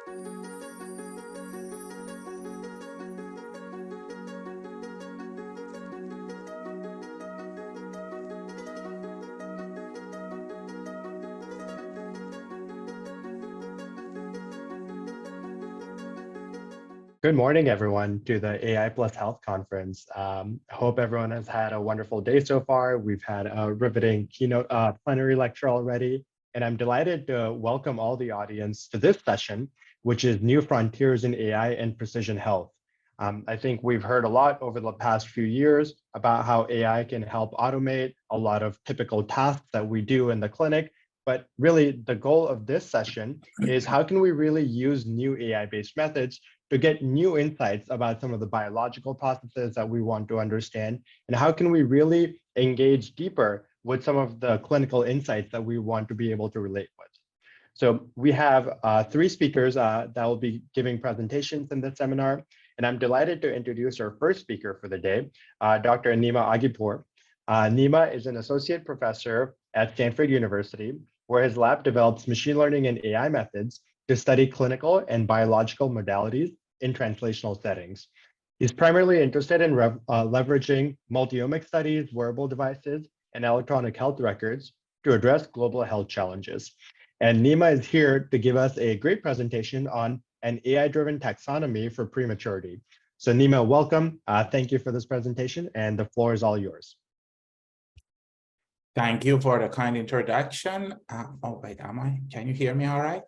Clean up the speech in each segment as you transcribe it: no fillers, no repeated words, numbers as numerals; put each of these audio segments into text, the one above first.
Good morning, everyone, to the AI Plus Health Conference. I hope everyone has had a wonderful day so far. We've had a riveting keynote plenary lecture already, and I'm delighted to welcome all the audience to this session, which is New Frontiers in AI and Precision Health. I think we've heard a lot over the past few years about how AI can help automate a lot of typical tasks that we do in the clinic, but really the goal of this session is how can we really use new AI-based methods to get new insights about some of the biological processes that we want to understand, and how can we really engage deeper with some of the clinical insights that we want to be able to relate with. So we have three speakers that will be giving presentations in this seminar, and I'm delighted to introduce our first speaker for the day, Dr. Nima Aghaeepour. Nima is an associate professor at Stanford University, where his lab develops machine learning and AI methods to study clinical and biological modalities in translational settings. He's primarily interested in leveraging multi-omic studies, wearable devices, and electronic health records to address global health challenges. And Nima is here to give us a great presentation on an AI-driven taxonomy for prematurity. So Nima, welcome. Thank you for this presentation, and the floor is all yours. Thank you for the kind introduction. Can you hear me all right?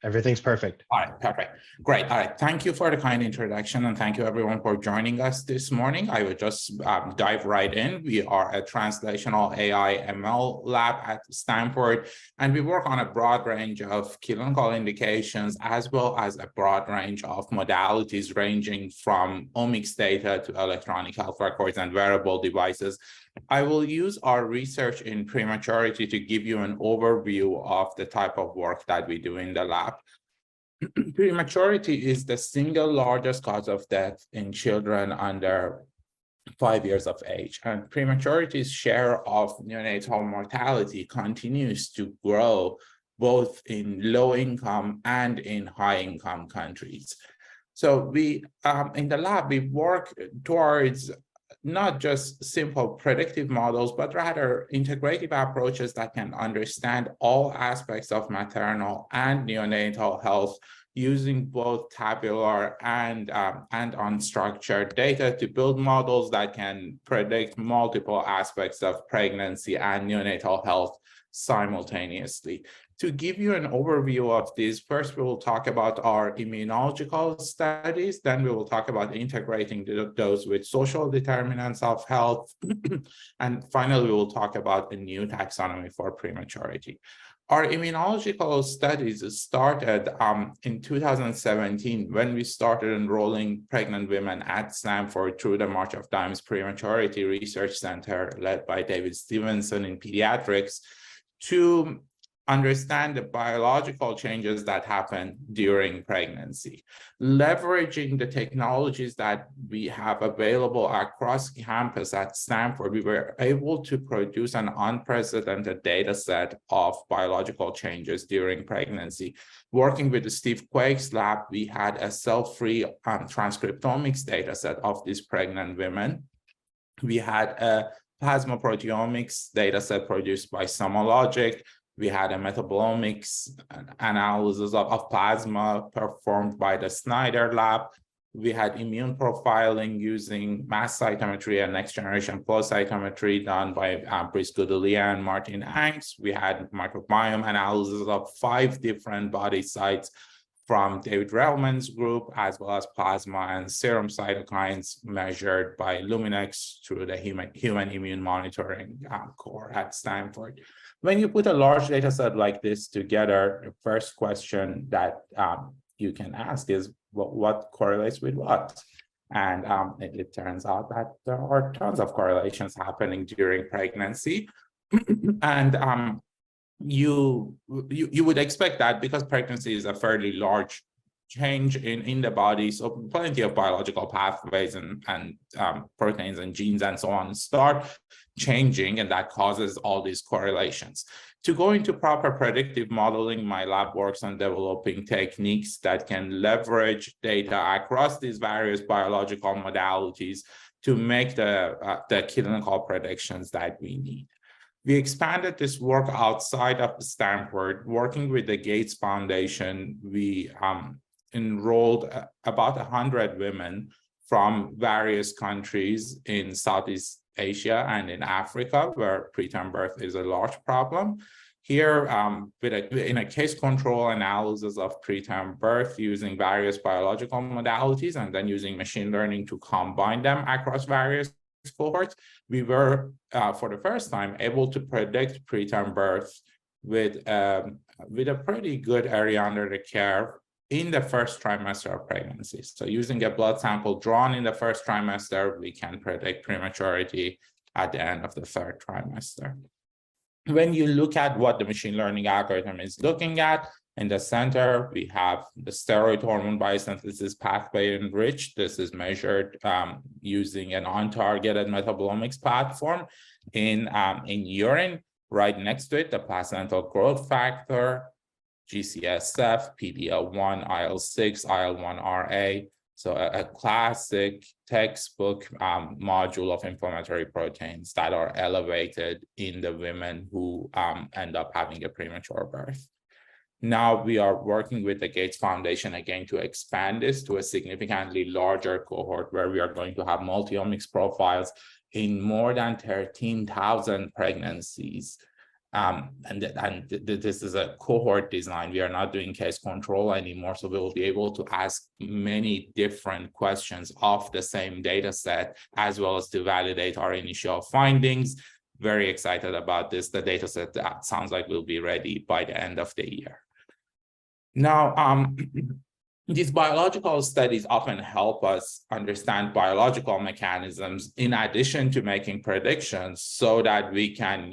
Everything's perfect. All right, perfect. Great. All right. Thank you for the kind introduction, and thank you everyone for joining us this morning. I will just dive right in. We are a translational AI ML lab at Stanford, and we work on a broad range of clinical indications as well as a broad range of modalities ranging from omics data to electronic health records and wearable devices. I will use our research in prematurity to give you an overview of the type of work that we do in the lab. Prematurity is the single largest cause of death in children under 5 years of age, and prematurity's share of neonatal mortality continues to grow both in low-income and in high-income countries. So we, in the lab, we work towards not just simple predictive models, but rather integrative approaches that can understand all aspects of maternal and neonatal health using both tabular and unstructured data to build models that can predict multiple aspects of pregnancy and neonatal health simultaneously. To give you an overview of this, first we will talk about our immunological studies, then we will talk about integrating those with social determinants of health, and finally we will talk about a new taxonomy for prematurity. Our immunological studies started in 2017 when we started enrolling pregnant women at Stanford through the March of Dimes Prematurity Research Center led by David Stevenson in pediatrics to understand the biological changes that happen during pregnancy. Leveraging the technologies that we have available across campus at Stanford, we were able to produce an unprecedented data set of biological changes during pregnancy. Working with Steve Quake's lab, we had a cell-free transcriptomics data set of these pregnant women. We had a plasma proteomics data set produced by SomaLogic. We had a metabolomics analysis of plasma performed by the Snyder lab. We had immune profiling using mass cytometry and next-generation flow cytometry done by Brice Goudelia and Martin Hanks. We had microbiome analysis of 5 different body sites from David Relman's group, as well as plasma and serum cytokines measured by Luminex through the human immune monitoring core at Stanford. When you put a large data set like this together, the first question that you can ask is, what correlates with what? And it turns out that there are tons of correlations happening during pregnancy. And you would expect that because pregnancy is a fairly large change in the body. So plenty of biological pathways and proteins and genes and so on start changing, and that causes all these correlations. To go into proper predictive modeling, my lab works on developing techniques that can leverage data across these various biological modalities to make the clinical predictions that we need. We expanded this work outside of Stanford, working with the Gates Foundation. We enrolled about 100 women from various countries in Southeast Asia and in Africa, where preterm birth is a large problem. Here, in a case control analysis of preterm birth using various biological modalities and then using machine learning to combine them across various cohorts, we were, for the first time, able to predict preterm birth with a pretty good area under the curve in the first trimester of pregnancy. So using a blood sample drawn in the first trimester, we can predict prematurity at the end of the third trimester. When you look at what the machine learning algorithm is looking at, in the center, we have the steroid hormone biosynthesis pathway enriched. This is measured using an untargeted metabolomics platform in urine. Right next to it, the placental growth factor, GCSF, PD-L1, IL-6, IL-1RA. So a classic textbook module of inflammatory proteins that are elevated in the women who end up having a premature birth. Now we are working with the Gates Foundation again to expand this to a significantly larger cohort where we are going to have multi-omics profiles in more than 13,000 pregnancies. This is a cohort design. We are not doing case control anymore, so we will be able to ask many different questions of the same data set, as well as to validate our initial findings. Very excited about this. The data set that sounds like will be ready by the end of the year. Now, these biological studies often help us understand biological mechanisms in addition to making predictions so that we can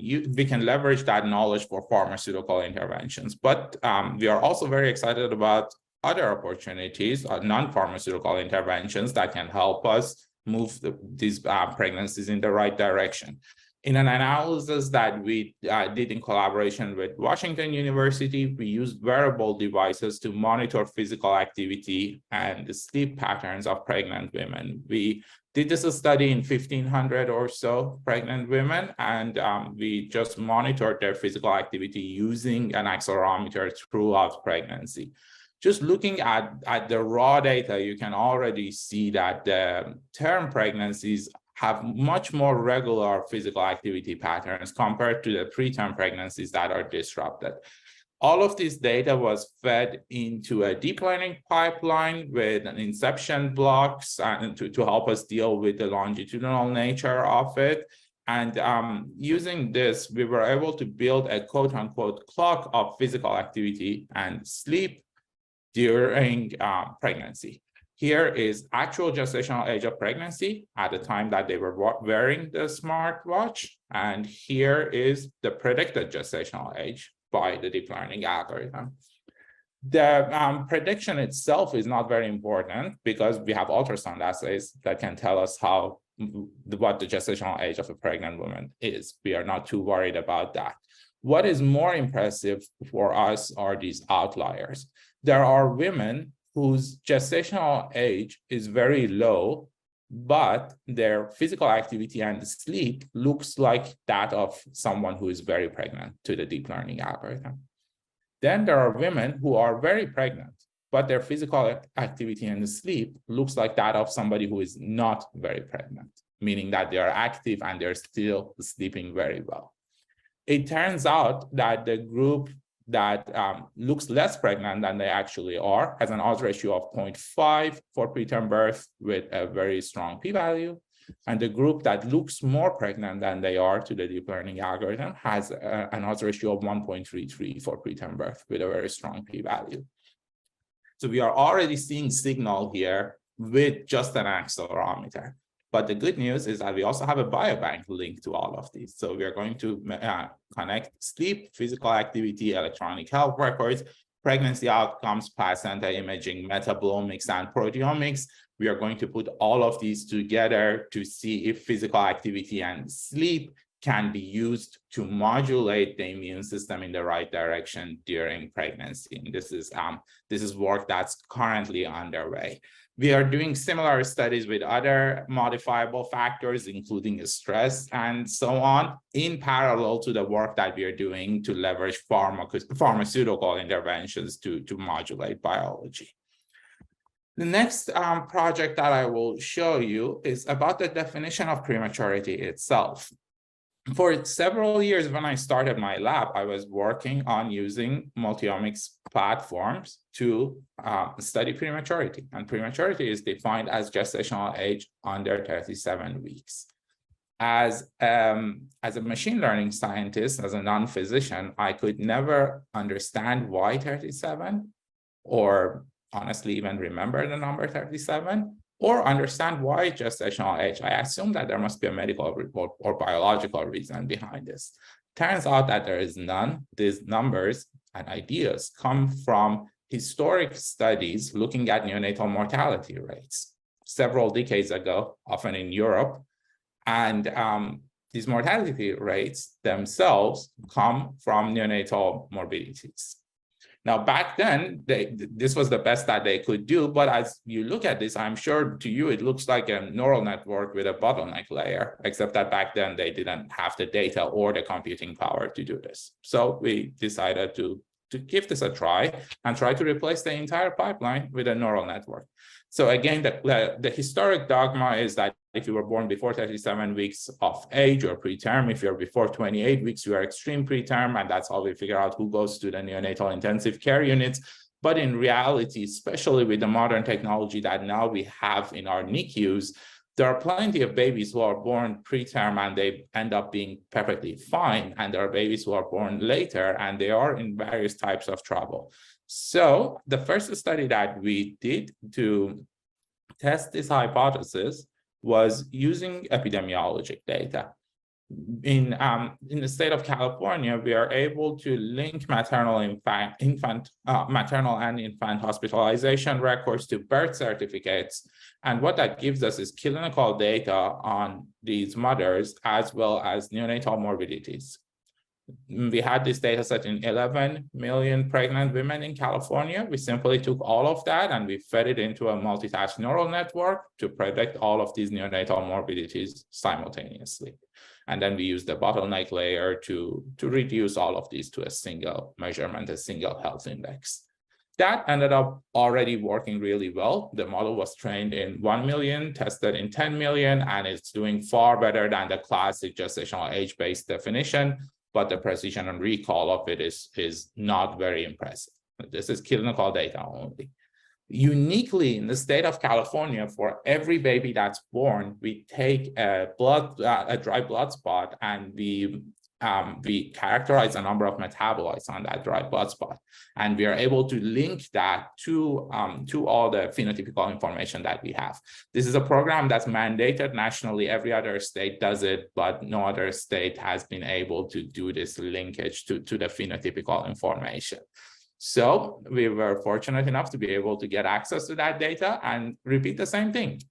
leverage that knowledge for pharmaceutical interventions. But we are also very excited about other opportunities, non-pharmaceutical interventions that can help us move these pregnancies in the right direction. In an analysis that we did in collaboration with Washington University, we used wearable devices to monitor physical activity and the sleep patterns of pregnant women. We did this study in 1,500 or so pregnant women, and we just monitored their physical activity using an accelerometer throughout pregnancy. Just looking at the raw data, you can already see that the term pregnancies have much more regular physical activity patterns compared to the preterm pregnancies that are disrupted. All of this data was fed into a deep learning pipeline with an inception blocks to help us deal with the longitudinal nature of it. And using this, we were able to build a quote unquote clock of physical activity and sleep during pregnancy. Here is actual gestational age of pregnancy at the time that they were wearing the smartwatch. And here is the predicted gestational age by the deep learning algorithm. The prediction itself is not very important because we have ultrasound assays that can tell us what the gestational age of a pregnant woman is. We are not too worried about that. What is more impressive for us are these outliers. There are women whose gestational age is very low, but their physical activity and sleep looks like that of someone who is very pregnant to the deep learning algorithm. Then there are women who are very pregnant, but their physical activity and sleep looks like that of somebody who is not very pregnant, meaning that they are active and they're still sleeping very well. It turns out that the group that looks less pregnant than they actually are has an odds ratio of 0.5 for preterm birth with a very strong p-value. And the group that looks more pregnant than they are to the deep learning algorithm has an odds ratio of 1.33 for preterm birth with a very strong p-value. So we are already seeing signal here with just an accelerometer. But the good news is that we also have a biobank linked to all of these. So we are going to connect sleep, physical activity, electronic health records pregnancy outcomes, placenta imaging, metabolomics, and proteomics. We are going to put all of these together to see if physical activity and sleep can be used to modulate the immune system in the right direction during pregnancy. And this is work that's currently underway. We are doing similar studies with other modifiable factors, including stress and so on, in parallel to the work that we are doing to leverage pharmaceutical interventions to modulate biology. The next project that I will show you is about the definition of prematurity itself. For several years, when I started my lab, I was working on using multiomics platforms to study prematurity. And prematurity is defined as gestational age under 37 weeks. As a machine learning scientist, as a non-physician, I could never understand why 37, or honestly even remember the number 37, or understand why gestational age. I assume that there must be a medical or biological reason behind this. Turns out that there is none. These numbers and ideas come from historic studies looking at neonatal mortality rates several decades ago, often in Europe. And these mortality rates themselves come from neonatal morbidities. Now, back then, this was the best that they could do. But as you look at this, I'm sure to you, it looks like a neural network with a bottleneck layer, except that back then they didn't have the data or the computing power to do this. So we decided to give this a try and try to replace the entire pipeline with a neural network. So again, the historic dogma is that if you were born before 37 weeks of age or preterm, if you're before 28 weeks, you are extreme preterm, and that's how we figure out who goes to the neonatal intensive care units. But in reality, especially with the modern technology that now we have in our NICUs, there are plenty of babies who are born preterm and they end up being perfectly fine. And there are babies who are born later and they are in various types of trouble. So the first study that we did to test this hypothesis was using epidemiologic data. In the state of California, we are able to link maternal and infant hospitalization records to birth certificates. And what that gives us is clinical data on these mothers as well as neonatal morbidities. We had this data set in 11 million pregnant women in California. We simply took all of that and we fed it into a multitask neural network to predict all of these neonatal morbidities simultaneously. And then we used the bottleneck layer to reduce all of these to a single measurement, a single health index. That ended up already working really well. The model was trained in 1 million, tested in 10 million, and it's doing far better than the classic gestational age-based definition. But the precision and recall of it is not very impressive. This is clinical data only. Uniquely, in the state of California, for every baby that's born, we take a dry blood spot, and we characterize a number of metabolites on that dry blood spot, and we are able to link that to all the phenotypical information that we have. This is a program that's mandated nationally. Every other state does it, but no other state has been able to do this linkage to the phenotypical information. So we were fortunate enough to be able to get access to that data and repeat the same thing.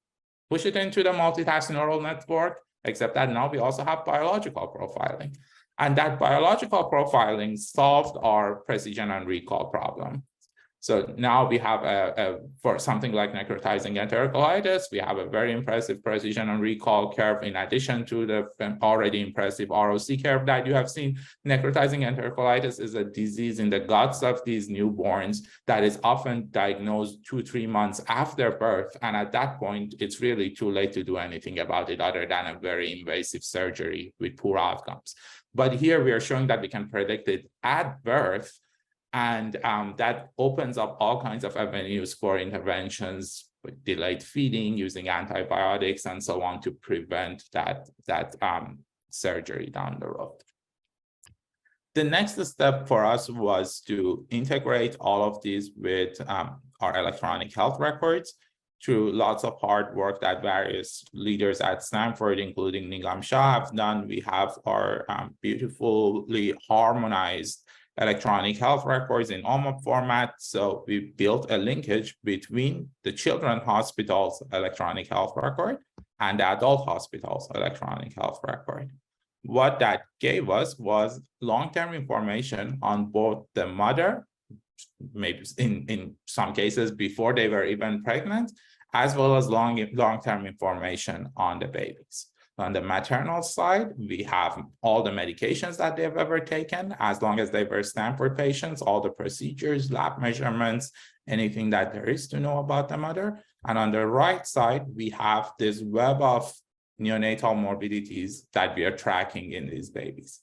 Push it into the multitask neural network, except that now we also have biological profiling. And that biological profiling solved our precision and recall problem. So now we have for something like necrotizing enterocolitis, we have a very impressive precision and recall curve in addition to the already impressive ROC curve that you have seen. Necrotizing enterocolitis is a disease in the guts of these newborns that is often diagnosed 2-3 months after birth. And at that point, it's really too late to do anything about it other than a very invasive surgery with poor outcomes. But here we are showing that we can predict it at birth. And that opens up all kinds of avenues for interventions with delayed feeding, using antibiotics, and so on to prevent that surgery down the road. The next step for us was to integrate all of these with our electronic health records. Through lots of hard work that various leaders at Stanford, including Nigam Shah, have done, we have our beautifully harmonized electronic health records in OMOP format. So we built a linkage between the children's hospital's electronic health record and the adult hospital's electronic health record. What that gave us was long-term information on both the mother, maybe in some cases before they were even pregnant, as well as long-term information on the babies. On the maternal side, we have all the medications that they've ever taken, as long as they were Stanford patients, all the procedures, lab measurements, anything that there is to know about the mother. And on the right side, we have this web of neonatal morbidities that we are tracking in these babies.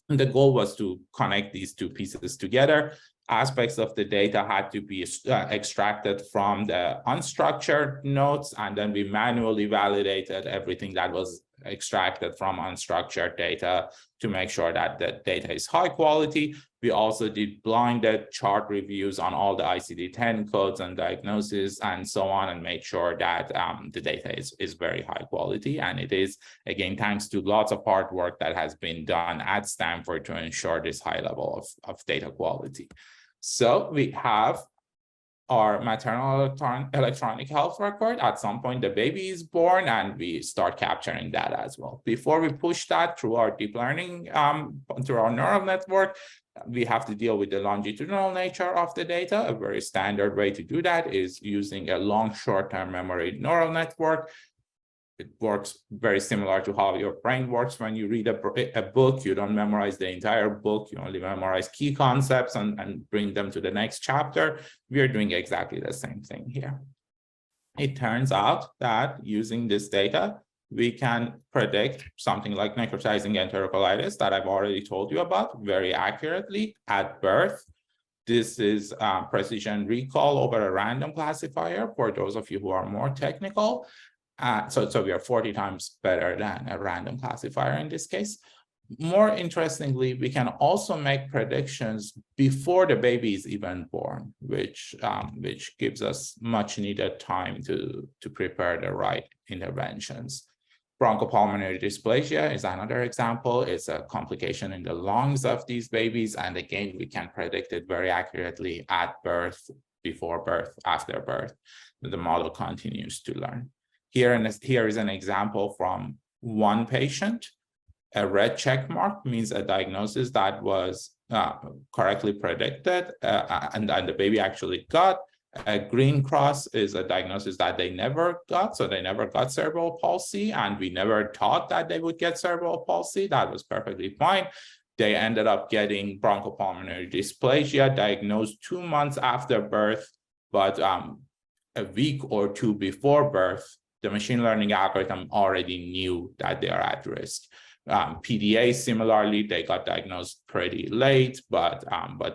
And the goal was to connect these two pieces together. Aspects of the data had to be extracted from the unstructured notes, and then we manually validated everything that was extracted from unstructured data to make sure that the data is high quality. We also did blinded chart reviews on all the ICD-10 codes and diagnoses and so on, and made sure that the data is very high quality. And it is, again, thanks to lots of hard work that has been done at Stanford to ensure this high level of data quality. So we have our maternal electronic health record. At some point, the baby is born, and we start capturing that as well. Before we push that through our deep learning, through our neural network, we have to deal with the longitudinal nature of the data. A very standard way to do that is using a long short-term memory neural network. It works very similar to how your brain works. When you read a book, you don't memorize the entire book. You only memorize key concepts and bring them to the next chapter. We are doing exactly the same thing here. It turns out that using this data, we can predict something like necrotizing enterocolitis that I've already told you about very accurately at birth. This is precision recall over a random classifier for those of you who are more technical. So we are 40 times better than a random classifier in this case. More interestingly, we can also make predictions before the baby is even born, which gives us much needed time to prepare the right interventions. Bronchopulmonary dysplasia is another example. It's a complication in the lungs of these babies. And again, we can predict it very accurately at birth, before birth, after birth. The model continues to learn. Here is an example from one patient. A red check mark means a diagnosis that was correctly predicted and the baby actually got. A green cross is a diagnosis that they never got, so they never got cerebral palsy, and we never thought that they would get cerebral palsy. That was perfectly fine. They ended up getting bronchopulmonary dysplasia, diagnosed 2 months after birth, but a week or two before birth, the machine learning algorithm already knew that they are at risk. PDA, similarly, they got diagnosed pretty late, but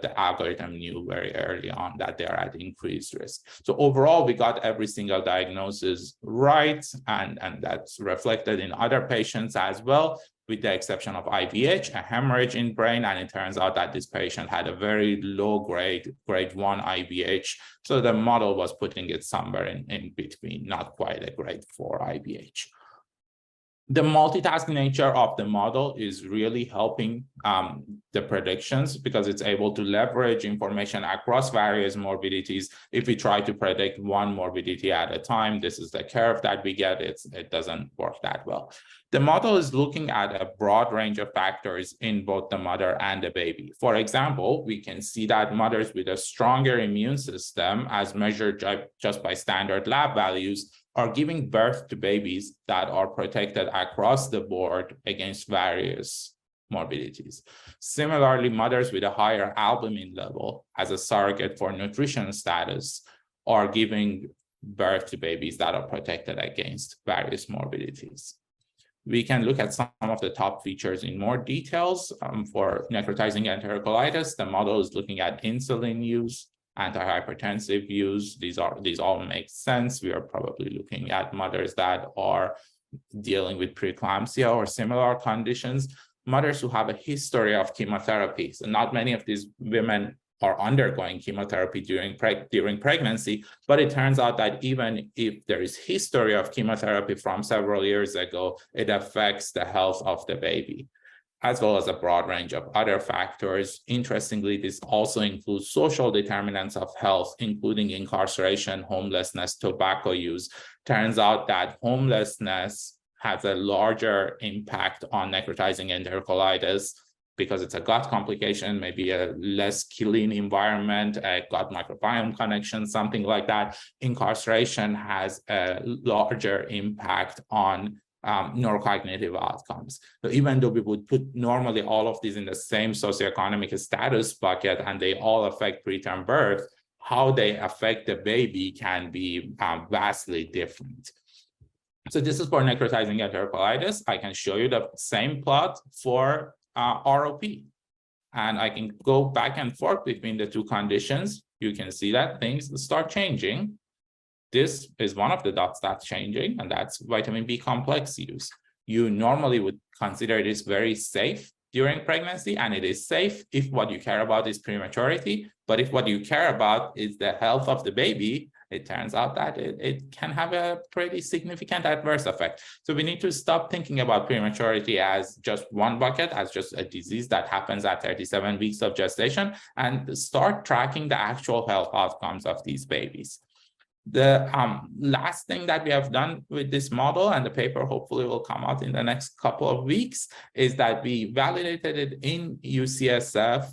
the algorithm knew very early on that they are at increased risk. So overall, we got every single diagnosis right, and that's reflected in other patients as well, with the exception of IVH, a hemorrhage in brain, and it turns out that this patient had a very low grade 1 IVH, so the model was putting it somewhere in between, not quite a grade 4 IVH. The multitask nature of the model is really helping the predictions, because it's able to leverage information across various morbidities. If we try to predict one morbidity at a time, this is the curve that we get. It doesn't work that well. The model is looking at a broad range of factors in both the mother and the baby. For example, we can see that mothers with a stronger immune system, as measured just by standard lab values, are giving birth to babies that are protected across the board against various morbidities. Similarly, mothers with a higher albumin level as a surrogate for nutrition status are giving birth to babies that are protected against various morbidities. We can look at some of the top features in more details. For necrotizing enterocolitis, the model is looking at insulin use, antihypertensive use. These all make sense. We are probably looking at mothers that are dealing with preeclampsia or similar conditions, mothers who have a history of chemotherapy. So not many of these women are undergoing chemotherapy during pregnancy, but it turns out that even if there is history of chemotherapy from several years ago, it affects the health of the baby. as well as a broad range of other factors. Interestingly, this also includes social determinants of health, including incarceration, homelessness, tobacco use. Turns out that homelessness has a larger impact on necrotizing enterocolitis because it's a gut complication, maybe a less clean environment, a gut microbiome connection, something like that. Incarceration has a larger impact on neurocognitive outcomes. So even though we would put normally all of these in the same socioeconomic status bucket and they all affect preterm birth, how they affect the baby can be vastly different. So this is for necrotizing enterocolitis. I can show you the same plot for ROP. And I can go back and forth between the two conditions. You can see that things start changing. This is one of the dots that's changing, and that's vitamin B complex use. You normally would consider this very safe during pregnancy, and it is safe if what you care about is prematurity. But if what you care about is the health of the baby, it turns out that it can have a pretty significant adverse effect. So we need to stop thinking about prematurity as just one bucket, as just a disease that happens at 37 weeks of gestation, and start tracking the actual health outcomes of these babies. The last thing that we have done with this model, and the paper hopefully will come out in the next couple of weeks, is that we validated it in UCSF.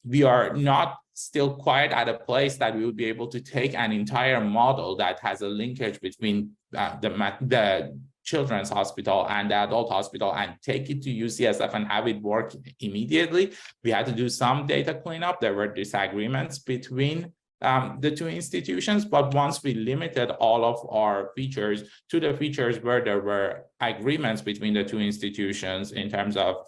We are not still quite at a place that we would be able to take an entire model that has a linkage between the children's hospital and the adult hospital and take it to UCSF and have it work immediately. We had to do some data cleanup. There were disagreements between the two institutions, but once we limited all of our features to the features where there were agreements between the two institutions in terms of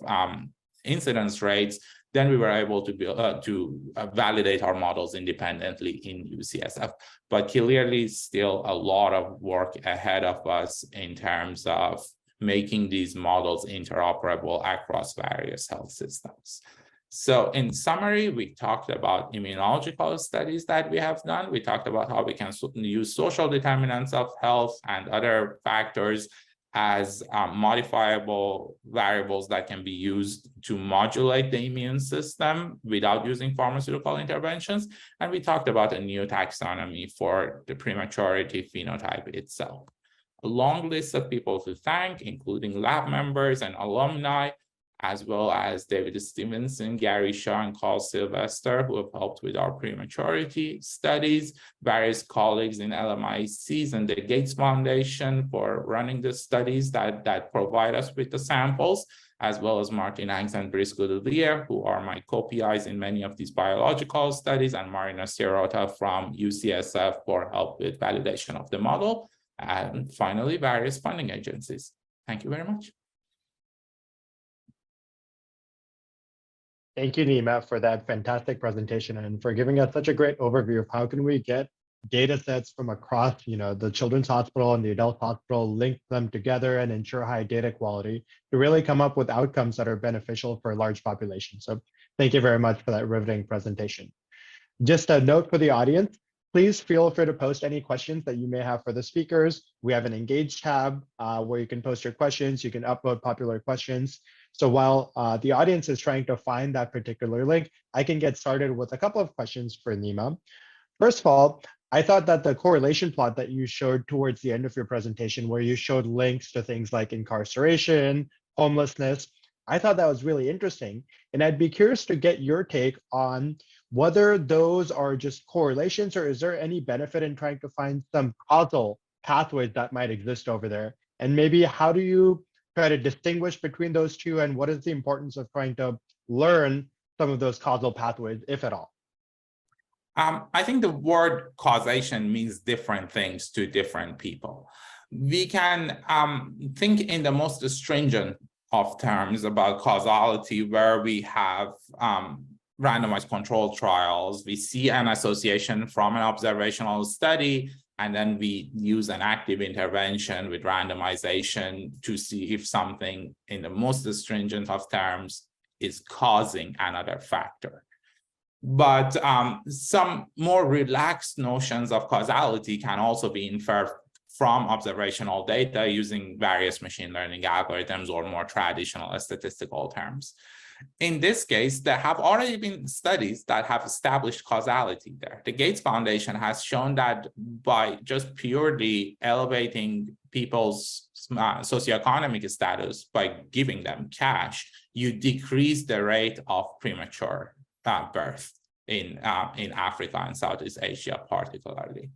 incidence rates, then we were able to validate our models independently in UCSF. But clearly still a lot of work ahead of us in terms of making these models interoperable across various health systems. So in summary, we talked about immunological studies that we have done. We talked about how we can use social determinants of health and other factors as modifiable variables that can be used to modulate the immune system without using pharmaceutical interventions. And we talked about a new taxonomy for the prematurity phenotype itself. A long list of people to thank, including lab members and alumni, as well as David Stevenson, Gary Shaw, and Carl Sylvester, who have helped with our prematurity studies, various colleagues in LMICs and the Gates Foundation for running the studies that provide us with the samples, as well as Martin Hanks and Briscoe Devier, who are my co-PIs in many of these biological studies, and Marina Sirota from UCSF for help with validation of the model, and finally, various funding agencies. Thank you very much. Thank you, Nima, for that fantastic presentation and for giving us such a great overview of how can we get data sets from across, the children's hospital and the adult hospital, link them together and ensure high data quality to really come up with outcomes that are beneficial for a large population. So thank you very much for that riveting presentation. Just a note for the audience, please feel free to post any questions that you may have for the speakers. We have an Engage tab where you can post your questions. You can upload popular questions. So while the audience is trying to find that particular link, I can get started with a couple of questions for Nima. First of all, I thought that the correlation plot that you showed towards the end of your presentation, where you showed links to things like incarceration, homelessness, I thought that was really interesting. And I'd be curious to get your take on whether those are just correlations, or is there any benefit in trying to find some causal pathways that might exist over there? And maybe how do you try to distinguish between those two, and what is the importance of trying to learn some of those causal pathways, if at all? I think the word causation means different things to different people. We can think in the most stringent of terms about causality, where we have randomized controlled trials. We see an association from an observational study, and then we use an active intervention with randomization to see if something in the most stringent of terms is causing another factor. But some more relaxed notions of causality can also be inferred from observational data using various machine learning algorithms or more traditional statistical terms. In this case, there have already been studies that have established causality there. The Gates Foundation has shown that by just purely elevating people's socioeconomic status by giving them cash, you decrease the rate of premature birth in Africa and Southeast Asia particularly.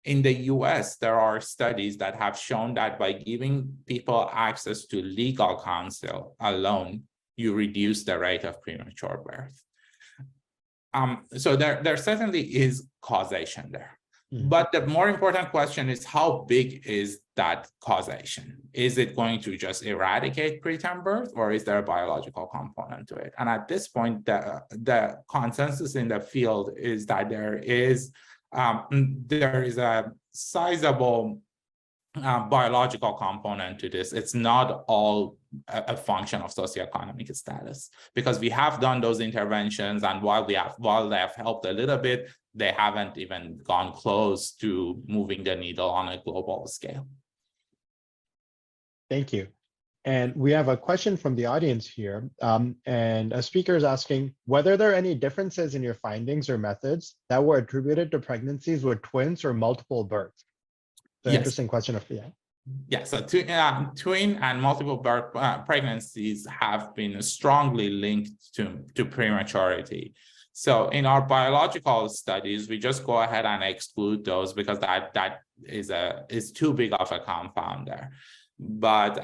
In the US, there are studies that have shown that by giving people access to legal counsel alone, you reduce the rate of premature birth. So there certainly is causation there. But the more important question is, how big is that causation? Is it going to just eradicate preterm birth, or is there a biological component to it? And at this point, the consensus in the field is that there is a sizable biological component to this. It's not all a function of socioeconomic status, because we have done those interventions, and while they have helped a little bit, they haven't even gone close to moving the needle on a global scale. Thank you. And we have a question from the audience here, and a speaker is asking whether there are any differences in your findings or methods that were attributed to pregnancies with twins or multiple births. So Yes. Interesting question. Yeah, so twin and multiple birth pregnancies have been strongly linked to prematurity. So in our biological studies, we just go ahead and exclude those because that is too big of a confound there. But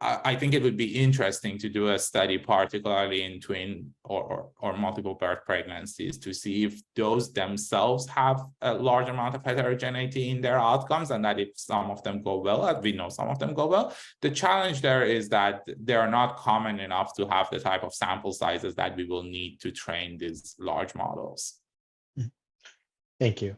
I think it would be interesting to do a study, particularly in twin or multiple birth pregnancies, to see if those themselves have a large amount of heterogeneity in their outcomes, and that if some of them go well, as we know some of them go well. The challenge there is that they are not common enough to have the type of sample sizes that we will need to train these large models. Thank you.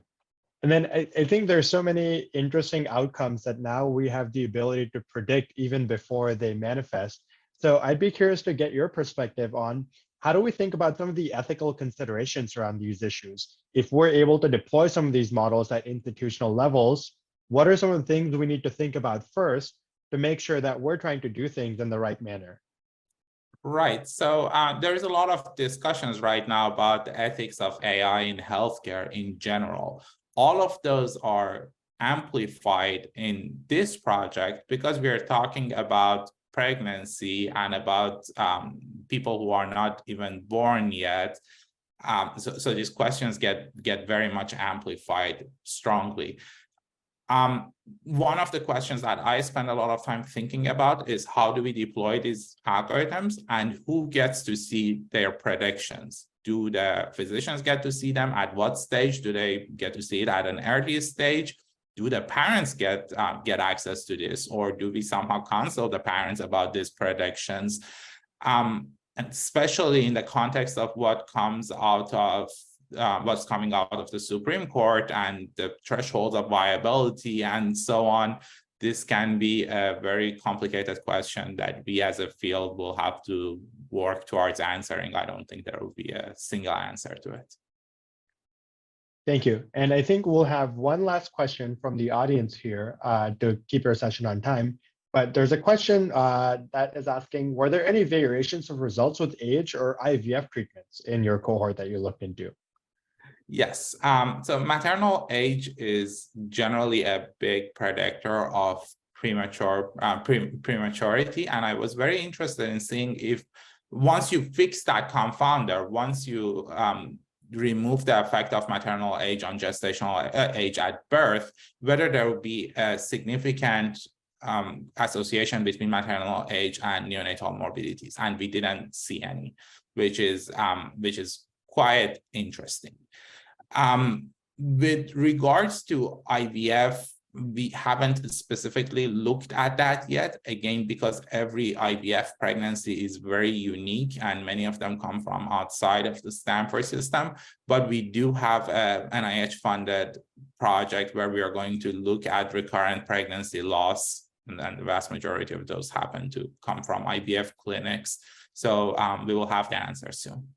And then I think there's so many interesting outcomes that now we have the ability to predict even before they manifest. So I'd be curious to get your perspective on how do we think about some of the ethical considerations around these issues? If we're able to deploy some of these models at institutional levels, what are some of the things we need to think about first to make sure that we're trying to do things in the right manner? Right. So there's a lot of discussions right now about the ethics of AI in healthcare in general. All of those are amplified in this project because we are talking about pregnancy and about people who are not even born yet. So these questions get very much amplified strongly. One of the questions that I spend a lot of time thinking about is how do we deploy these algorithms and who gets to see their predictions? Do the physicians get to see them? At what stage do they get to see it? At an early stage? Do the parents get access to this, or do we somehow counsel the parents about these predictions? And especially in the context of what comes out of what's coming out of the Supreme Court and the thresholds of viability and so on, this can be a very complicated question that we as a field will have to work towards answering. I don't think there will be a single answer to it. Thank you. And I think we'll have one last question from the audience here to keep our session on time. But there's a question that is asking, were there any variations of results with age or IVF treatments in your cohort that you looked into? Yes. So maternal age is generally a big predictor of prematurity. And I was very interested in seeing if once you fix that confounder, once you remove the effect of maternal age on gestational age at birth, whether there will be a significant association between maternal age and neonatal morbidities. And we didn't see any, which is quite interesting. With regards to IVF, we haven't specifically looked at that yet, again, because every IVF pregnancy is very unique and many of them come from outside of the Stanford system. But we do have an NIH-funded project where we are going to look at recurrent pregnancy loss, and the vast majority of those happen to come from IVF clinics. So we will have the answer soon.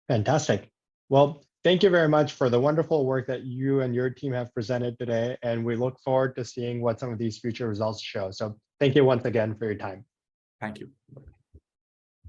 Fantastic. Well, Thank you very much for the wonderful work that you and your team have presented today, and we look forward to seeing what some of these future results show. So thank you once again for your time. Thank you.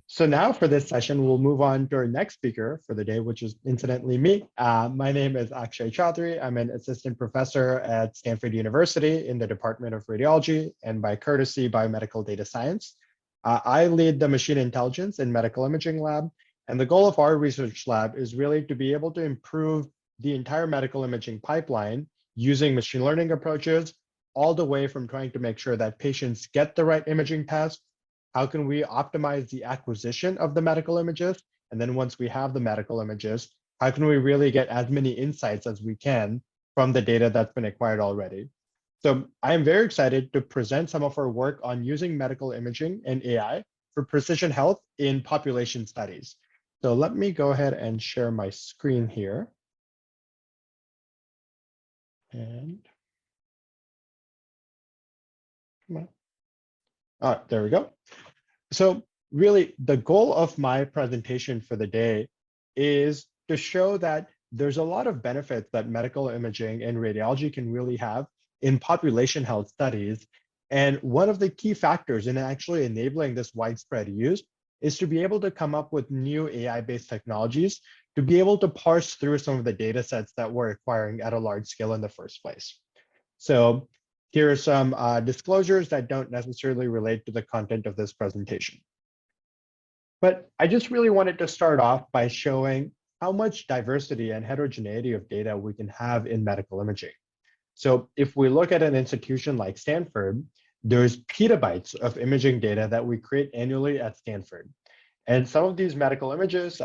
So now for this session, we'll move on to our next speaker for the day, which is incidentally me. My name is Akshay Chaudhari. I'm an assistant professor at Stanford University in the Department of Radiology and by courtesy biomedical data science. I lead the machine intelligence and medical imaging lab. And the goal of our research lab is really to be able to improve the entire medical imaging pipeline using machine learning approaches, all the way from trying to make sure that patients get the right imaging test. How can we optimize the acquisition of the medical images? And then once we have the medical images, how can we really get as many insights as we can from the data that's been acquired already? So I am very excited to present some of our work on using medical imaging and AI for precision health in population studies. So let me go ahead and share my screen here. And come on. All right, there we go. So really, the goal of my presentation for the day is to show that there's a lot of benefits that medical imaging and radiology can really have in population health studies. And one of the key factors in actually enabling this widespread use is to be able to come up with new AI-based technologies to be able to parse through some of the data sets that we're acquiring at a large scale in the first place. So here are some disclosures that don't necessarily relate to the content of this presentation. But I just really wanted to start off by showing how much diversity and heterogeneity of data we can have in medical imaging. So if we look at an institution like Stanford, there's petabytes of imaging data that we create annually at Stanford. And some of these medical images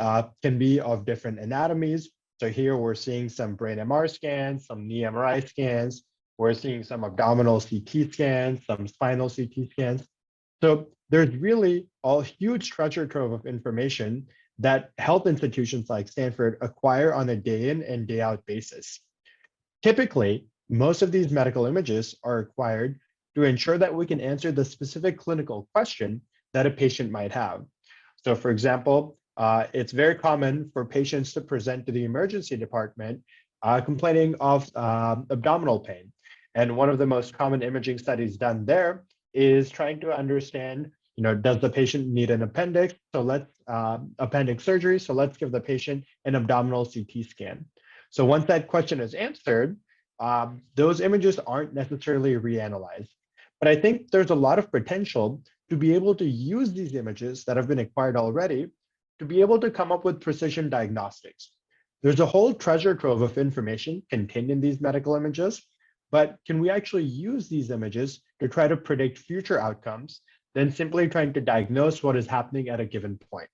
can be of different anatomies. So here we're seeing some brain MR scans, some knee MRI scans. We're seeing some abdominal CT scans, some spinal CT scans. So there's really a huge treasure trove of information that health institutions like Stanford acquire on a day in and day out basis. Typically, most of these medical images are acquired to ensure that we can answer the specific clinical question that a patient might have. So for example, it's very common for patients to present to the emergency department complaining of abdominal pain. And one of the most common imaging studies done there is trying to understand, does the patient need an appendix? So let's appendix surgery. So let's give the patient an abdominal CT scan. So once that question is answered, those images aren't necessarily reanalyzed. But I think there's a lot of potential to be able to use these images that have been acquired already to be able to come up with precision diagnostics. There's a whole treasure trove of information contained in these medical images, but can we actually use these images to try to predict future outcomes than simply trying to diagnose what is happening at a given point?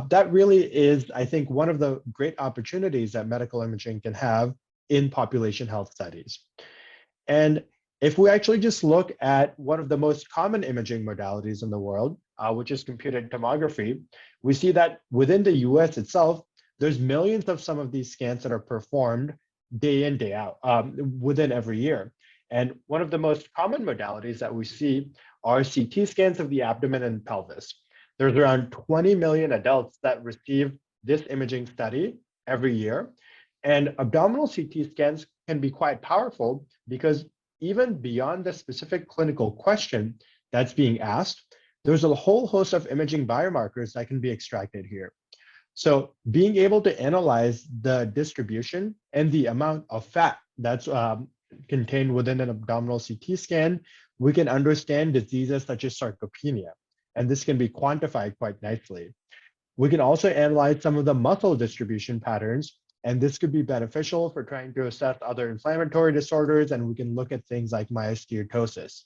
That really is, I think, one of the great opportunities that medical imaging can have in population health studies. And if we actually just look at one of the most common imaging modalities in the world, which is computed tomography, we see that within the US itself, there's millions of some of these scans that are performed day in, day out, within every year. And one of the most common modalities that we see are CT scans of the abdomen and pelvis. There's around 20 million adults that receive this imaging study every year. And abdominal CT scans can be quite powerful because even beyond the specific clinical question that's being asked, there's a whole host of imaging biomarkers that can be extracted here. So being able to analyze the distribution and the amount of fat that's contained within an abdominal CT scan, we can understand diseases such as sarcopenia. And this can be quantified quite nicely. We can also analyze some of the muscle distribution patterns, and this could be beneficial for trying to assess other inflammatory disorders, and we can look at things like myostericosis.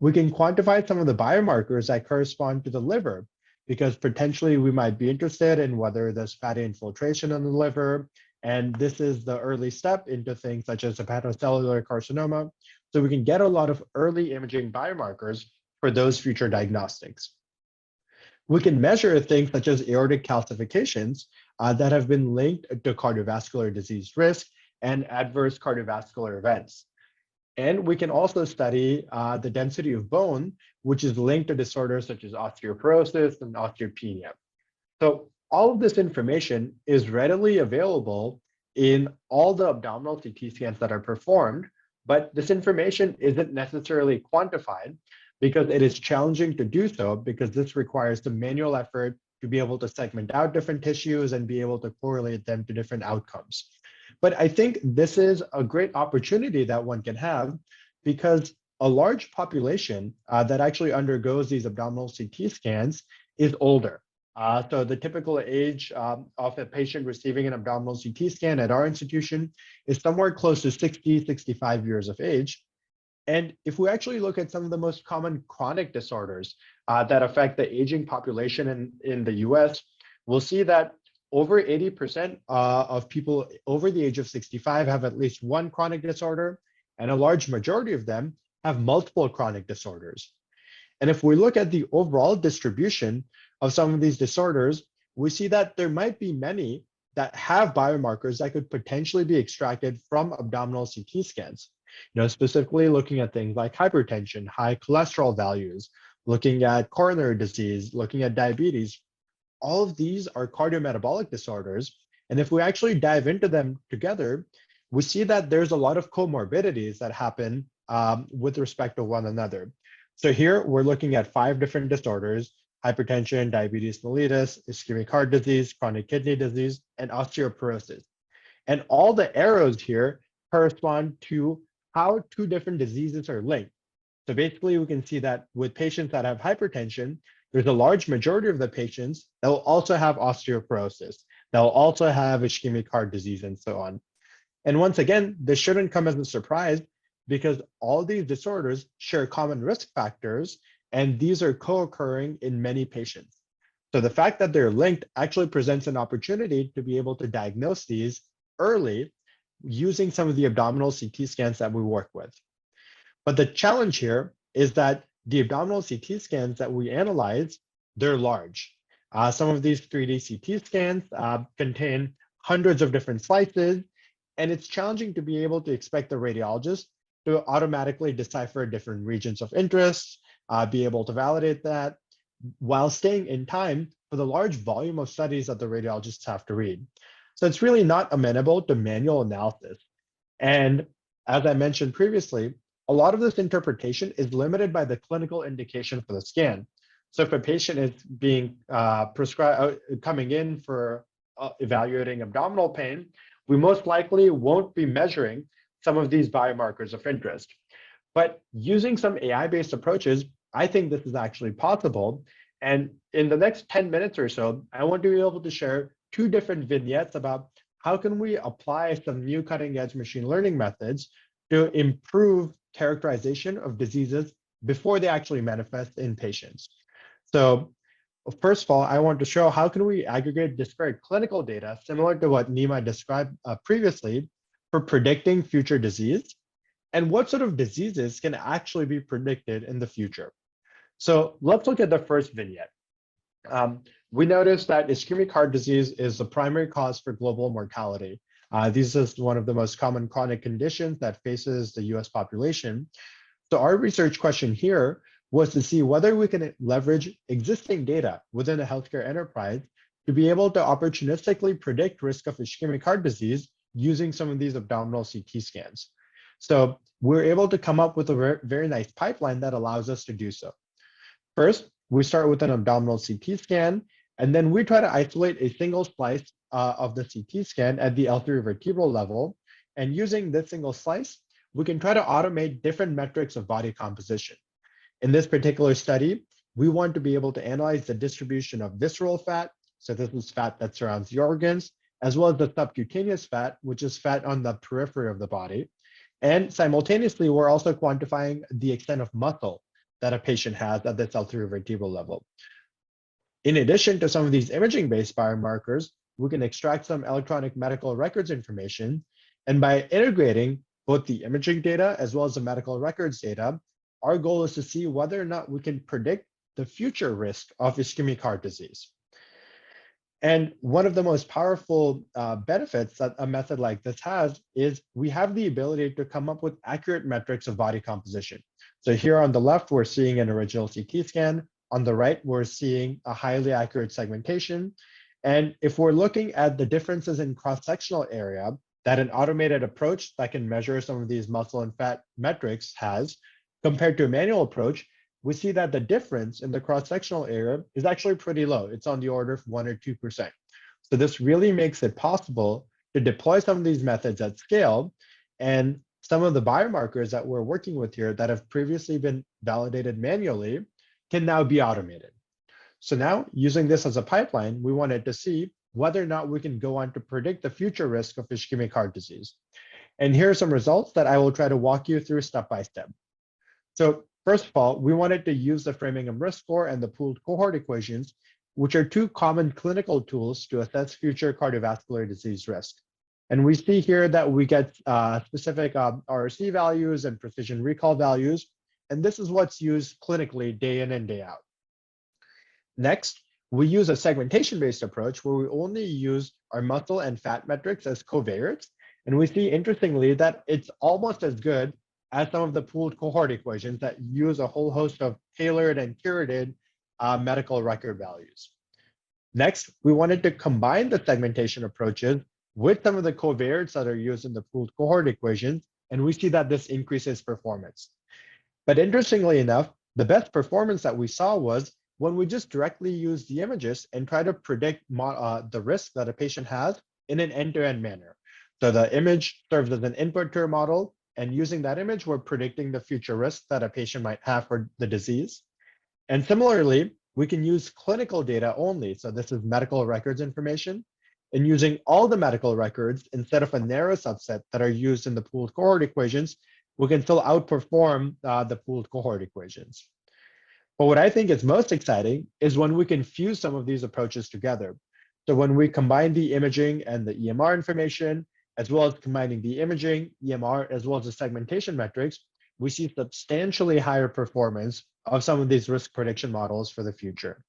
We can quantify some of the biomarkers that correspond to the liver, because potentially we might be interested in whether there's fatty infiltration in the liver, and this is the early step into things such as hepatocellular carcinoma. So we can get a lot of early imaging biomarkers for those future diagnostics. We can measure things such as aortic calcifications that have been linked to cardiovascular disease risk and adverse cardiovascular events. And we can also study the density of bone, which is linked to disorders such as osteoporosis and osteopenia. So all of this information is readily available in all the abdominal CT scans that are performed, but this information isn't necessarily quantified because it is challenging to do so, because this requires some manual effort to be able to segment out different tissues and be able to correlate them to different outcomes. But I think this is a great opportunity that one can have, because a large population that actually undergoes these abdominal CT scans is older. So the typical age of a patient receiving an abdominal CT scan at our institution is somewhere close to 60, 65 years of age. And if we actually look at some of the most common chronic disorders that affect the aging population in the US, we'll see that over 80% of people over the age of 65 have at least one chronic disorder, and a large majority of them have multiple chronic disorders. And if we look at the overall distribution of some of these disorders, we see that there might be many that have biomarkers that could potentially be extracted from abdominal CT scans. Specifically looking at things like hypertension, high cholesterol values, looking at coronary disease, looking at diabetes. All of these are cardiometabolic disorders. And if we actually dive into them together, we see that there's a lot of comorbidities that happen with respect to one another. So here we're looking at 5 different disorders: hypertension, diabetes mellitus, ischemic heart disease, chronic kidney disease, and osteoporosis. And all the arrows here correspond to how 2 different diseases are linked. So basically, we can see that with patients that have hypertension, there's a large majority of the patients that will also have osteoporosis, that will also have ischemic heart disease, and so on. And once again, this shouldn't come as a surprise, because all these disorders share common risk factors, and these are co-occurring in many patients. So the fact that they're linked actually presents an opportunity to be able to diagnose these early using some of the abdominal CT scans that we work with. But the challenge here is that the abdominal CT scans that we analyze, they're large. Some of these 3D CT scans contain hundreds of different slices, and it's challenging to be able to expect the radiologist to automatically decipher different regions of interest, be able to validate that, while staying in time for the large volume of studies that the radiologists have to read. So it's really not amenable to manual analysis. And as I mentioned previously, a lot of this interpretation is limited by the clinical indication for the scan. So if a patient is being prescribed, coming in for evaluating abdominal pain, we most likely won't be measuring some of these biomarkers of interest. But using some AI-based approaches, I think this is actually possible. And in the next 10 minutes or so, I want to be able to share 2 different vignettes about how can we apply some new cutting-edge machine learning methods to improve characterization of diseases before they actually manifest in patients. So first of all, I want to show how can we aggregate disparate clinical data, similar to what Nima described previously, for predicting future disease, and what sort of diseases can actually be predicted in the future. So let's look at the first vignette. We noticed that ischemic heart disease is the primary cause for global mortality. This is one of the most common chronic conditions that faces the US population. So our research question here was to see whether we can leverage existing data within a healthcare enterprise to be able to opportunistically predict risk of ischemic heart disease using some of these abdominal CT scans. So we're able to come up with a very nice pipeline that allows us to do so. First, we start with an abdominal CT scan, and then we try to isolate a single slice of the CT scan at the L3 vertebral level. And using this single slice, we can try to automate different metrics of body composition. In this particular study, we want to be able to analyze the distribution of visceral fat. So this is fat that surrounds the organs, as well as the subcutaneous fat, which is fat on the periphery of the body. And simultaneously, we're also quantifying the extent of muscle that a patient has at the L3 vertebral level. In addition to some of these imaging-based biomarkers, we can extract some electronic medical records information. And by integrating both the imaging data as well as the medical records data, our goal is to see whether or not we can predict the future risk of ischemic heart disease. And one of the most powerful benefits that a method like this has is we have the ability to come up with accurate metrics of body composition. So here on the left, we're seeing an original CT scan. On the right, we're seeing a highly accurate segmentation. And if we're looking at the differences in cross-sectional area that an automated approach that can measure some of these muscle and fat metrics has compared to a manual approach, we see that the difference in the cross-sectional area is actually pretty low. It's on the order of 1 or 2%. So this really makes it possible to deploy some of these methods at scale, and some of the biomarkers that we're working with here that have previously been validated manually can now be automated. So now, using this as a pipeline, we wanted to see whether or not we can go on to predict the future risk of ischemic heart disease. And here are some results that I will try to walk you through step by step. So first of all, we wanted to use the Framingham risk score and the pooled cohort equations, which are two common clinical tools to assess future cardiovascular disease risk. And we see here that we get specific RRC values and precision recall values. And this is what's used clinically day in and day out. Next, we use a segmentation-based approach where we only use our muscle and fat metrics as covariates. And we see, interestingly, that it's almost as good as some of the pooled cohort equations that use a whole host of tailored and curated medical record values. Next, we wanted to combine the segmentation approaches with some of the covariates that are used in the pooled cohort equations, and we see that this increases performance. But interestingly enough, the best performance that we saw was when we just directly use the images and try to predict the risk that a patient has in an end-to-end manner. So the image serves as an input to our model, and using that image, we're predicting the future risk that a patient might have for the disease. And similarly, we can use clinical data only. So this is medical records information. And using all the medical records instead of a narrow subset that are used in the pooled cohort equations, we can still outperform the pooled cohort equations. But what I think is most exciting is when we can fuse some of these approaches together. So when we combine the imaging and the EMR information, as well as combining the imaging, EMR, as well as the segmentation metrics, we see substantially higher performance of some of these risk prediction models for the future.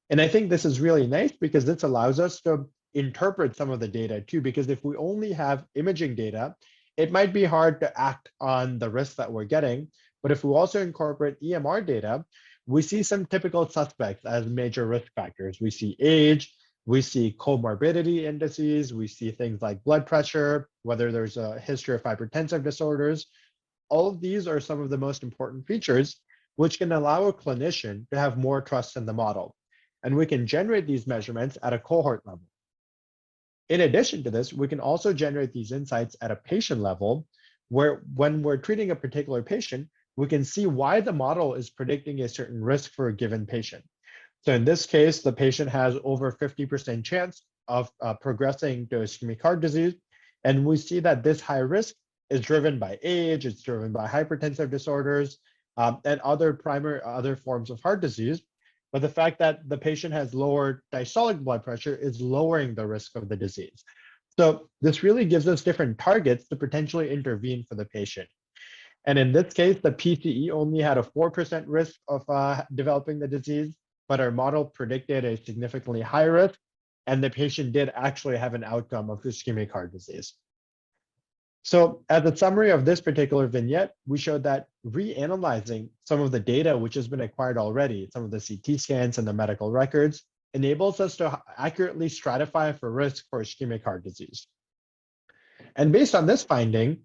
And I think this is really nice because this allows us to interpret some of the data too, because if we only have imaging data, it might be hard to act on the risk that we're getting. But if we also incorporate EMR data, we see some typical suspects as major risk factors. We see age, we see comorbidity indices, we see things like blood pressure, whether there's a history of hypertensive disorders. All of these are some of the most important features which can allow a clinician to have more trust in the model. And we can generate these measurements at a cohort level. In addition to this, we can also generate these insights at a patient level, where when we're treating a particular patient, we can see why the model is predicting a certain risk for a given patient. So in this case, the patient has over 50% chance of progressing to ischemic heart disease. And we see that this high risk is driven by age, it's driven by hypertensive disorders, and other forms of heart disease. But the fact that the patient has lower diastolic blood pressure is lowering the risk of the disease. So this really gives us different targets to potentially intervene for the patient. And in this case, the PCE only had a 4% risk of developing the disease, but our model predicted a significantly higher risk, and the patient did actually have an outcome of ischemic heart disease. So as a summary of this particular vignette, we showed that reanalyzing some of the data which has been acquired already, some of the CT scans and the medical records, enables us to accurately stratify for risk for ischemic heart disease. And based on this finding,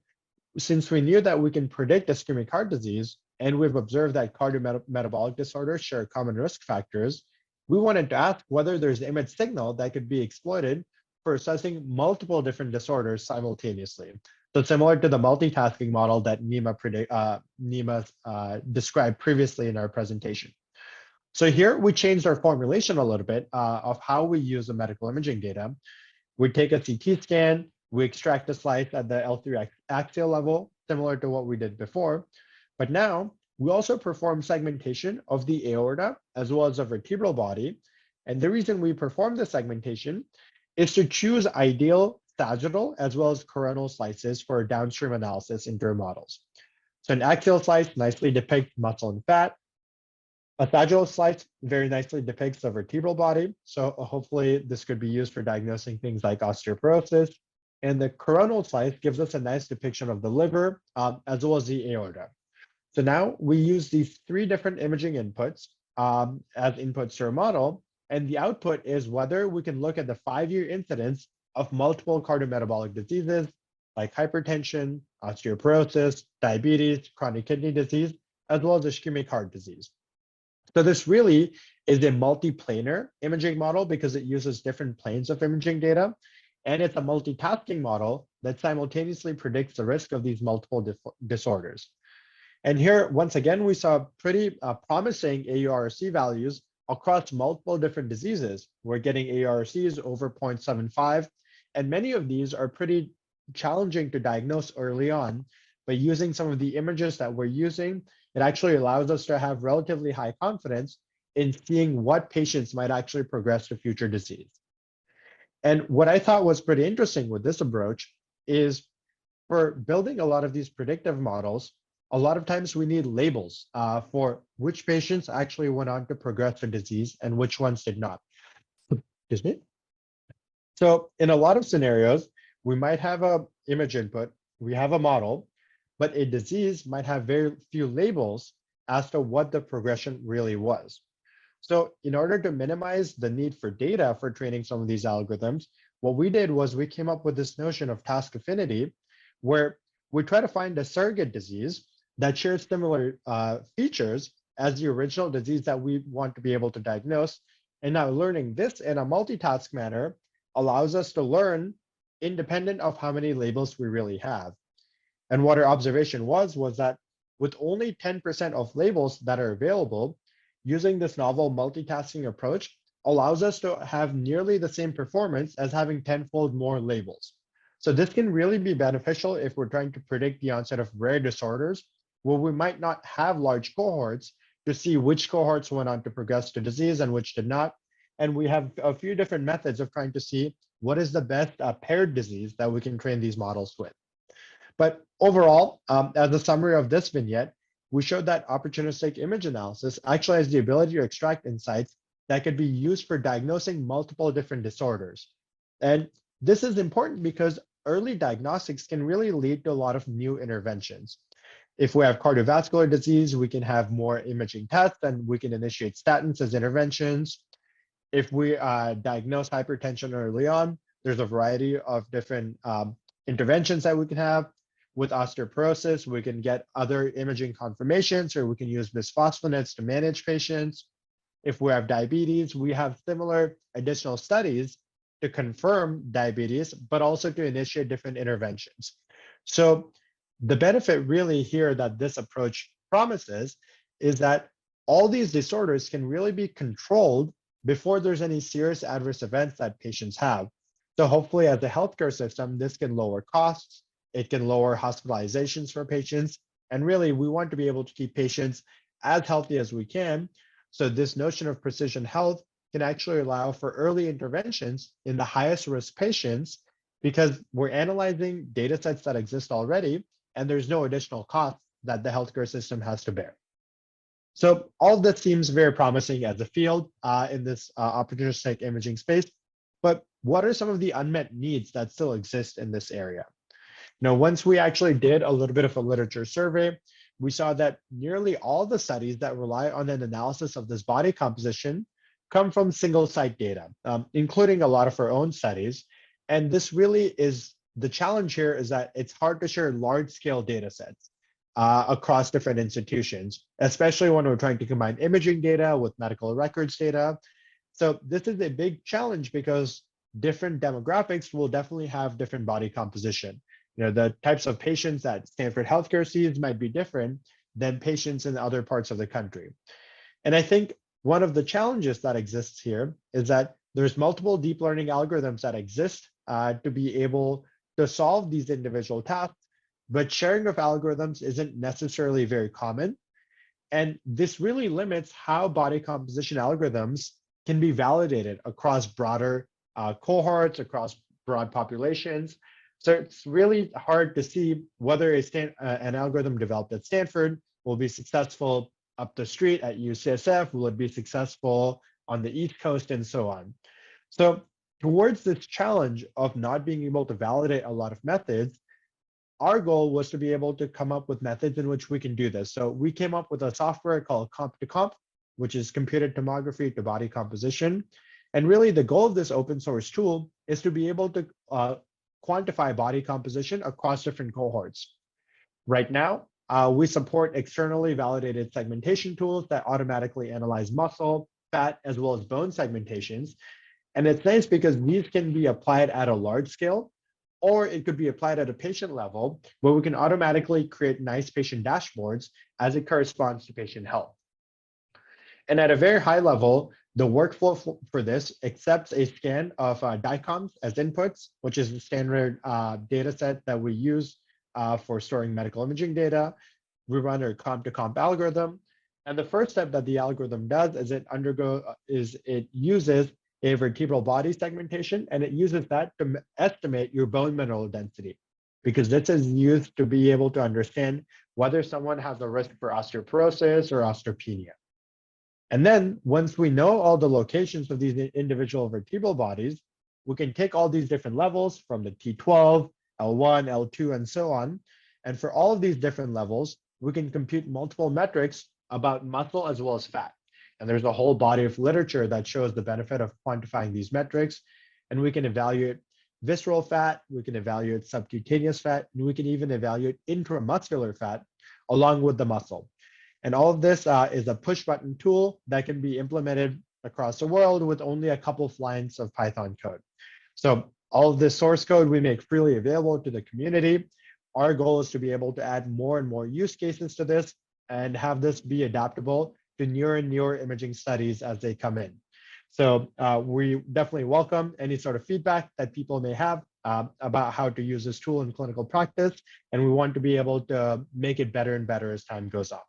since we knew that we can predict ischemic heart disease, and we've observed that cardiometabolic disorders share common risk factors, we wanted to ask whether there's an image signal that could be exploited for assessing multiple different disorders simultaneously. So similar to the multitasking model that Nima described previously in our presentation. So here we changed our formulation a little bit of how we use the medical imaging data. We take a CT scan, we extract a slice at the L3 axial level, similar to what we did before. But now we also perform segmentation of the aorta as well as the vertebral body. And the reason we perform the segmentation is to choose ideal sagittal as well as coronal slices for downstream analysis into our models. So an axial slice nicely depicts muscle and fat. A sagittal slice very nicely depicts the vertebral body. So hopefully this could be used for diagnosing things like osteoporosis. And the coronal slice gives us a nice depiction of the liver as well as the aorta. So now we use these three different imaging inputs as inputs to our model, And the output is whether we can look at the 5-year incidence of multiple cardiometabolic diseases like hypertension, osteoporosis, diabetes, chronic kidney disease, as well as ischemic heart disease. So this really is a multiplanar imaging model because it uses different planes of imaging data. And it's a multitasking model that simultaneously predicts the risk of these multiple disorders. And here, once again, we saw pretty promising AURC values across multiple different diseases. We're getting AURCs over 0.75, and many of these are pretty challenging to diagnose early on. But using some of the images that we're using, it actually allows us to have relatively high confidence in seeing what patients might actually progress to future disease. And what I thought was pretty interesting with this approach is for building a lot of these predictive models, a lot of times we need labels for which patients actually went on to progress to disease and which ones did not. Excuse me. So in a lot of scenarios, we might have a image input, we have a model, but a disease might have very few labels as to what the progression really was. So in order to minimize the need for data for training some of these algorithms, what we did was we came up with this notion of task affinity, where we try to find a surrogate disease that shares similar features as the original disease that we want to be able to diagnose. And now learning this in a multitask manner allows us to learn independent of how many labels we really have. And what our observation was that with only 10% of labels that are available, using this novel multitasking approach allows us to have nearly the same performance as having 10-fold more labels. So this can really be beneficial if we're trying to predict the onset of rare disorders, where we might not have large cohorts to see which cohorts went on to progress to disease and which did not. And we have a few different methods of trying to see what is the best paired disease that we can train these models with. But overall, as a summary of this vignette, we showed that opportunistic image analysis actually has the ability to extract insights that could be used for diagnosing multiple different disorders. And this is important because early diagnostics can really lead to a lot of new interventions. If we have cardiovascular disease, we can have more imaging tests and we can initiate statins as interventions. If we diagnose hypertension early on, there's a variety of different interventions that we can have. With osteoporosis, we can get other imaging confirmations, or we can use bisphosphonates to manage patients. If we have diabetes, we have similar additional studies to confirm diabetes, but also to initiate different interventions. So the benefit really here that this approach promises is that all these disorders can really be controlled before there's any serious adverse events that patients have. So hopefully as a healthcare system, this can lower costs, it can lower hospitalizations for patients, and really we want to be able to keep patients as healthy as we can. So this notion of precision health can actually allow for early interventions in the highest risk patients because we're analyzing data sets that exist already, and there's no additional cost that the healthcare system has to bear. So all of this seems very promising as a field in this opportunistic imaging space, but what are some of the unmet needs that still exist in this area? Now, once we actually did a little bit of a literature survey, we saw that nearly all the studies that rely on an analysis of this body composition come from single site data, including a lot of our own studies. And this really is the challenge here, is that it's hard to share large scale data sets across different institutions, especially when we're trying to combine imaging data with medical records data. So this is a big challenge because different demographics will definitely have different body composition. You know, the types of patients that Stanford Healthcare sees might be different than patients in other parts of the country. And I think one of the challenges that exists here is that there's multiple deep learning algorithms that exist to be able to solve these individual tasks, but sharing of algorithms isn't necessarily very common. And this really limits how body composition algorithms can be validated across broader cohorts, across broad populations. So it's really hard to see whether an algorithm developed at Stanford will be successful up the street at UCSF, will it be successful on the East Coast, and so on. So towards this challenge of not being able to validate a lot of methods, our goal was to be able to come up with methods in which we can do this. So we came up with a software called Comp2Comp, which is computed tomography to body composition. And really the goal of this open source tool is to be able to quantify body composition across different cohorts. Right now, we support externally validated segmentation tools that automatically analyze muscle, fat, as well as bone segmentations. And it's nice because these can be applied at a large scale, or it could be applied at a patient level where we can automatically create nice patient dashboards as it corresponds to patient health. And at a very high level, the workflow for this accepts a scan of DICOMs as inputs, which is the standard data set that we use for storing medical imaging data. We run a comp to comp algorithm. And the first step that the algorithm does is it uses a vertebral body segmentation, and it uses that to estimate your bone mineral density, because this is used to be able to understand whether someone has a risk for osteoporosis or osteopenia. And then once we know all the locations of these individual vertebral bodies, we can take all these different levels from the T12, L1, L2, and so on. And for all of these different levels, we can compute multiple metrics about muscle as well as fat. And there's a whole body of literature that shows the benefit of quantifying these metrics. And we can evaluate visceral fat, we can evaluate subcutaneous fat, and we can even evaluate intramuscular fat along with the muscle. And all of this is a push button tool that can be implemented across the world with only a couple of lines of Python code. So all of this source code we make freely available to the community. Our goal is to be able to add more and more use cases to this and have this be adaptable to newer and newer imaging studies as they come in. So we definitely welcome any sort of feedback that people may have about how to use this tool in clinical practice. And we want to be able to make it better and better as time goes on.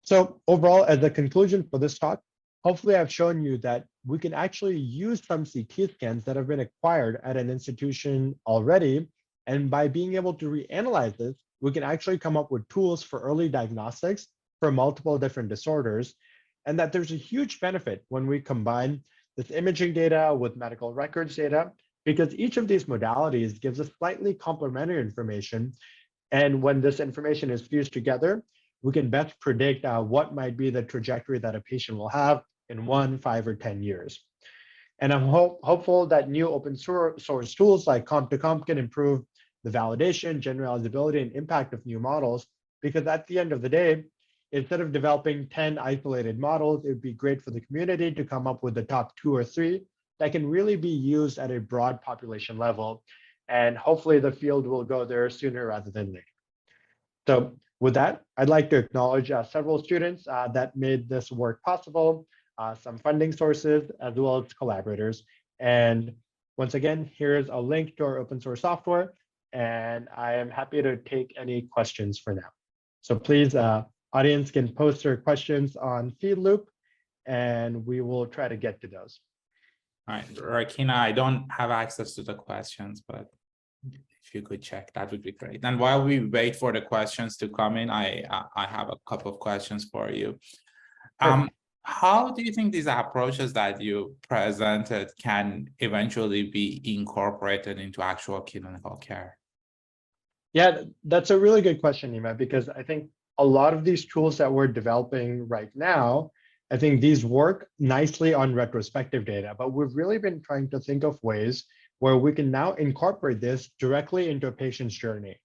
So overall, as a conclusion for this talk, hopefully I've shown you that we can actually use some CT scans that have been acquired at an institution already. And by being able to reanalyze this, we can actually come up with tools for early diagnostics for multiple different disorders. And that there's a huge benefit when we combine this imaging data with medical records data, because each of these modalities gives us slightly complementary information. And when this information is fused together, we can best predict what might be the trajectory that a patient will have in 1, 5, or 10 years. And I'm hopeful that new open source tools like comp to comp can improve the validation, generalizability, and impact of new models, because at the end of the day, instead of developing 10 isolated models, it would be great for the community to come up with the top 2 or 3 that can really be used at a broad population level. And hopefully the field will go there sooner rather than later. So with that, I'd like to acknowledge several students that made this work possible, some funding sources, as well as collaborators. And once again, here's a link to our open source software, and I am happy to take any questions for now. So please, audience can post their questions on FeedLoop, and we will try to get to those. All right, Rakina, I don't have access to the questions, but if you could check, that would be great. And while we wait for the questions to come in, I have a couple of questions for you. Sure. How do you think these approaches that you presented can eventually be incorporated into actual clinical care? Yeah, that's a really good question, Nima, because I think a lot of these tools that we're developing right now, I think these work nicely on retrospective data, but we've really been trying to think of ways where we can now incorporate this directly into a patient's journey.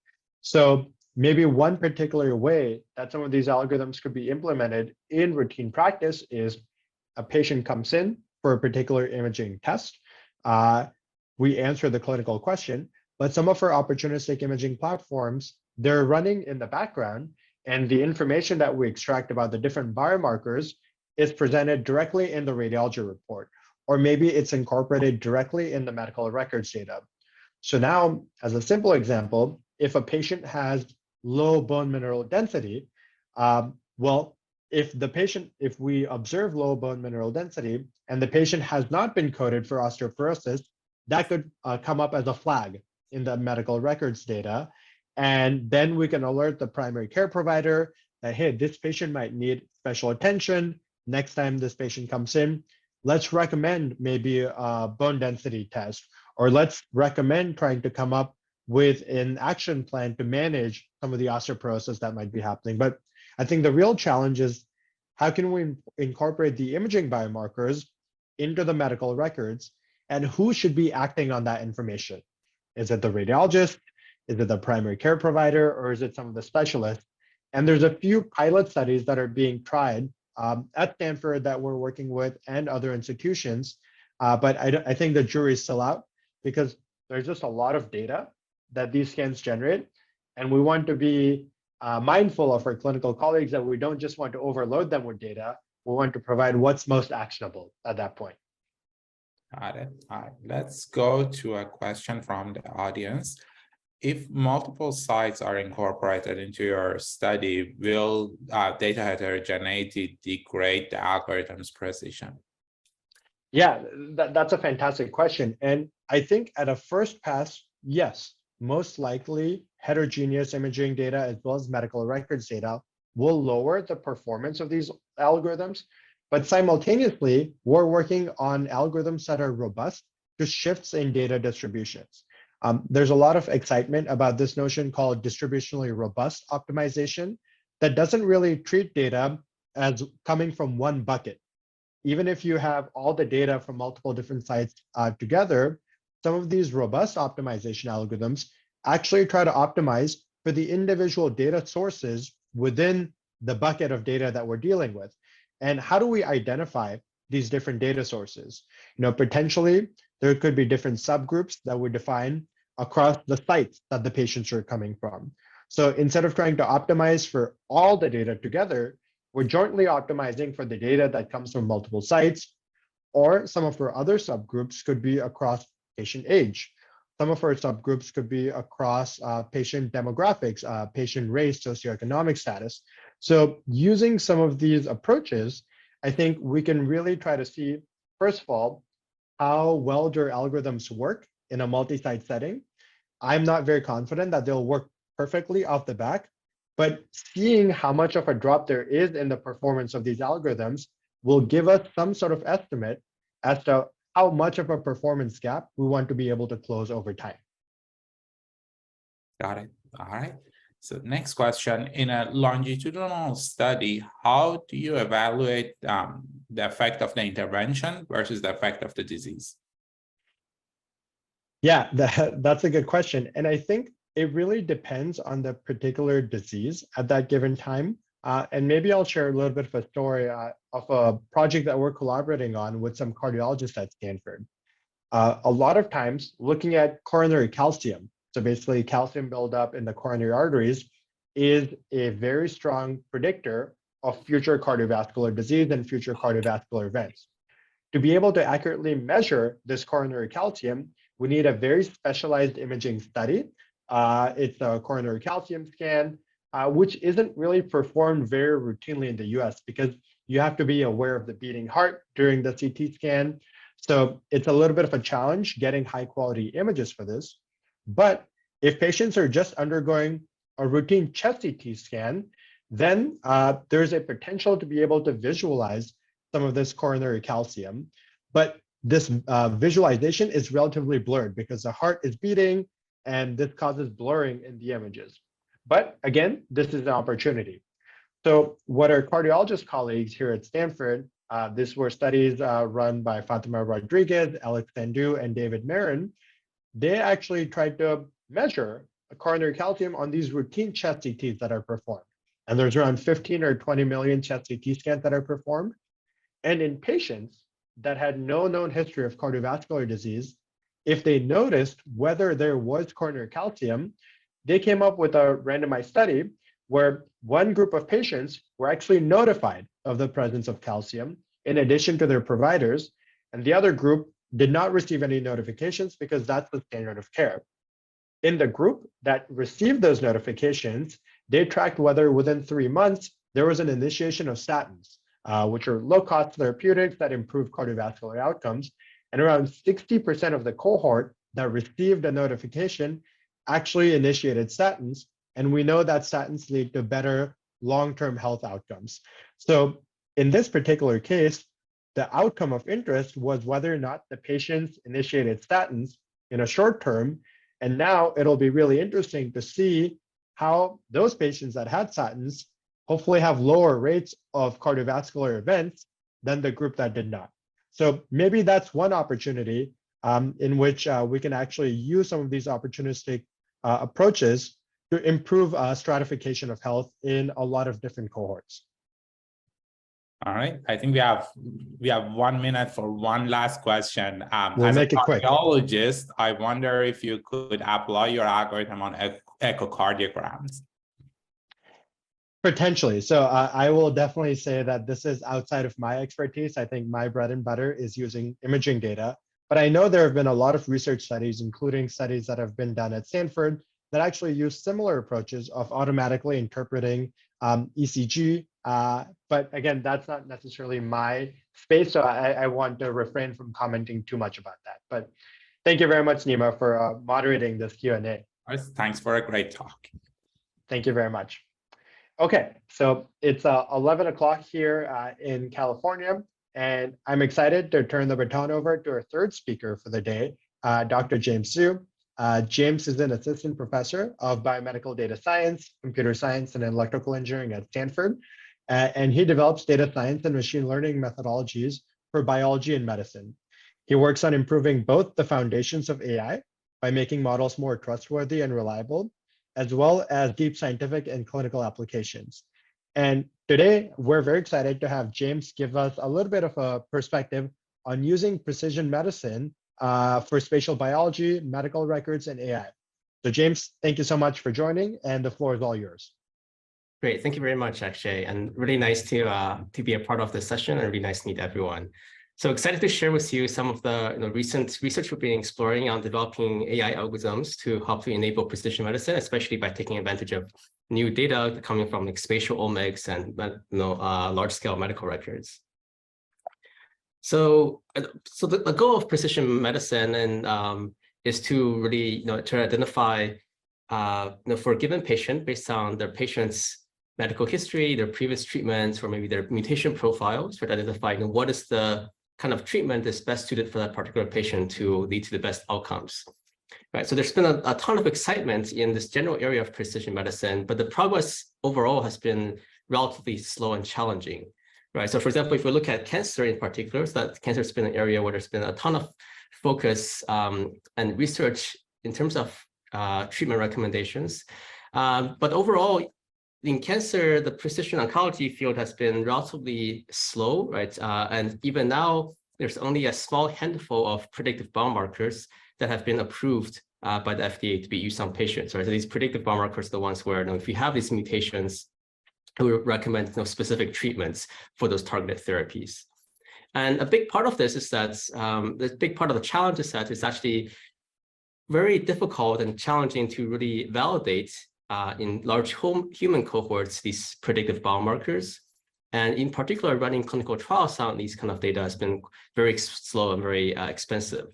So maybe one particular way that some of these algorithms could be implemented in routine practice is a patient comes in for a particular imaging test. We answer the clinical question, but some of our opportunistic imaging platforms, they're running in the background, and the information that we extract about the different biomarkers is presented directly in the radiology report, or maybe it's incorporated directly in the medical records data. So now, as a simple example, if a patient has low bone mineral density, well, if we observe low bone mineral density and the patient has not been coded for osteoporosis, that could come up as a flag in the medical records data. And then we can alert the primary care provider that, hey, this patient might need special attention. Next time this patient comes in, let's recommend maybe a bone density test, or let's recommend trying to come up with an action plan to manage some of the osteoporosis that might be happening. But I think the real challenge is how can we incorporate the imaging biomarkers into the medical records, and who should be acting on that information? Is it the radiologist? Is it the primary care provider, or is it some of the specialists? And there's a few pilot studies that are being tried at Stanford that we're working with and other institutions. But I think the jury is still out because there's just a lot of data that these scans generate. And we want to be mindful of our clinical colleagues that we don't just want to overload them with data. We want to provide what's most actionable at that point. Got it. All right. Let's go to a question from the audience. If multiple sites are incorporated into your study, will data heterogeneity degrade the algorithm's precision? Yeah, that's a fantastic question. And I think at a first pass, yes, most likely heterogeneous imaging data as well as medical records data will lower the performance of these algorithms. But simultaneously, we're working on algorithms that are robust to shifts in data distributions. There's a lot of excitement about this notion called distributionally robust optimization that doesn't really treat data as coming from one bucket. Even if you have all the data from multiple different sites together, some of these robust optimization algorithms actually try to optimize for the individual data sources within the bucket of data that we're dealing with. And how do we identify these different data sources? Potentially there could be different subgroups that we define across the sites that the patients are coming from. So instead of trying to optimize for all the data together, we're jointly optimizing for the data that comes from multiple sites, or some of our other subgroups could be across patient age. Some of our subgroups could be across patient demographics, patient race, socioeconomic status. So using some of these approaches, I think we can really try to see, first of all, how well do algorithms work in a multi-site setting. I'm not very confident that they'll work perfectly off the bat, but seeing how much of a drop there is in the performance of these algorithms will give us some sort of estimate as to how much of a performance gap we want to be able to close over time. Got it. All right. So next question, in a longitudinal study, how do you evaluate the effect of the intervention versus the effect of the disease? Yeah, that's a good question. And I think it really depends on the particular disease at that given time. And maybe I'll share a little bit of a story of a project that we're collaborating on with some cardiologists at Stanford. A lot of times looking at coronary calcium, so basically calcium buildup in the coronary arteries, is a very strong predictor of future cardiovascular disease and future cardiovascular events. To be able to accurately measure this coronary calcium, we need a very specialized imaging study. It's a coronary calcium scan, which isn't really performed very routinely in the US because you have to be aware of the beating heart during the CT scan. So it's a little bit of a challenge getting high quality images for this. But if patients are just undergoing a routine chest CT scan, then there's a potential to be able to visualize some of this coronary calcium. But this visualization is relatively blurred because the heart is beating and this causes blurring in the images. But again, this is an opportunity. So what our cardiologist colleagues here at Stanford, these were studies run by Fatima Rodriguez, Alex Sandu, and David Marin. They actually tried to measure a coronary calcium on these routine chest CTs that are performed. And there's around 15 or 20 million chest CT scans that are performed. And in patients that had no known history of cardiovascular disease, if they noticed whether there was coronary calcium, they came up with a randomized study where one group of patients were actually notified of the presence of calcium in addition to their providers, and the other group did not receive any notifications because that's the standard of care. In the group that received those notifications, they tracked whether within 3 months there was an initiation of statins, which are low-cost therapeutics that improve cardiovascular outcomes. And around 60% of the cohort that received a notification actually initiated statins. And we know that statins lead to better long-term health outcomes. So in this particular case, the outcome of interest was whether or not the patients initiated statins in a short term. And now it'll be really interesting to see how those patients that had statins hopefully have lower rates of cardiovascular events than the group that did not. So maybe that's one opportunity in which we can actually use some of these opportunistic approaches to improve stratification of health in a lot of different cohorts. All right, I think we have 1 minute for one last question. We'll As a make it quick. cardiologist, I wonder if you could apply your algorithm on echocardiograms. Potentially. So I will definitely say that this is outside of my expertise. I think my bread and butter is using imaging data. But I know there have been a lot of research studies, including studies that have been done at Stanford, that actually use similar approaches of automatically interpreting ECG. But again, that's not necessarily my space. So I want to refrain from commenting too much about that. But thank you very much, Nima, for moderating this Q&A. Thanks for a great talk. Thank you very much. Okay, so it's 11 o'clock here in California, and I'm excited to turn the baton over to our third speaker for the day, Dr. James Zou. James is an assistant professor of biomedical data science, computer science, and electrical engineering at Stanford, and he develops data science and machine learning methodologies for biology and medicine. He works on improving both the foundations of AI by making models more trustworthy and reliable, as well as deep scientific and clinical applications. And today, we're very excited to have James give us a little bit of a perspective on using precision medicine for spatial biology, medical records, and AI. So James, thank you so much for joining, and the floor is all yours. Great, thank you very much, Akshay, and really nice to be a part of this session, and really nice to meet everyone. So excited to share with you some of the recent research we've been exploring on developing AI algorithms to help to enable precision medicine, especially by taking advantage of new data coming from spatial omics and large-scale medical records. So the goal of precision medicine is to really to identify for a given patient based on their patient's medical history, their previous treatments, or maybe their mutation profiles, to identify what is the kind of treatment is best suited for that particular patient to lead to the best outcomes. Right. So there's been a ton of excitement in this general area of precision medicine, but the progress overall has been relatively slow and challenging. Right. So for example, if we look at cancer in particular, so that cancer has been an area where there's been a ton of focus and research in terms of treatment recommendations. But overall, in cancer, the precision oncology field has been relatively slow, right? And even now, there's only a small handful of predictive biomarkers that have been approved by the FDA to be used on patients, right? So these predictive biomarkers are the ones where if you have these mutations, we recommend specific treatments for those targeted therapies. And a big part of this is that the big part of the challenge is that it's actually very difficult and challenging to really validate in large human cohorts, these predictive biomarkers. And in particular, running clinical trials on these kind of data has been very slow and very expensive.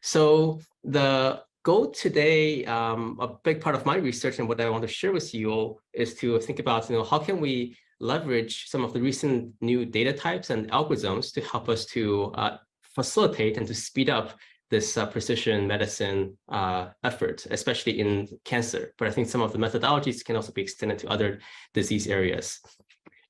So the goal today, a big part of my research and what I want to share with you is to think about, how can we leverage some of the recent new data types and algorithms to help us to facilitate and to speed up this precision medicine effort, especially in cancer. But I think some of the methodologies can also be extended to other disease areas.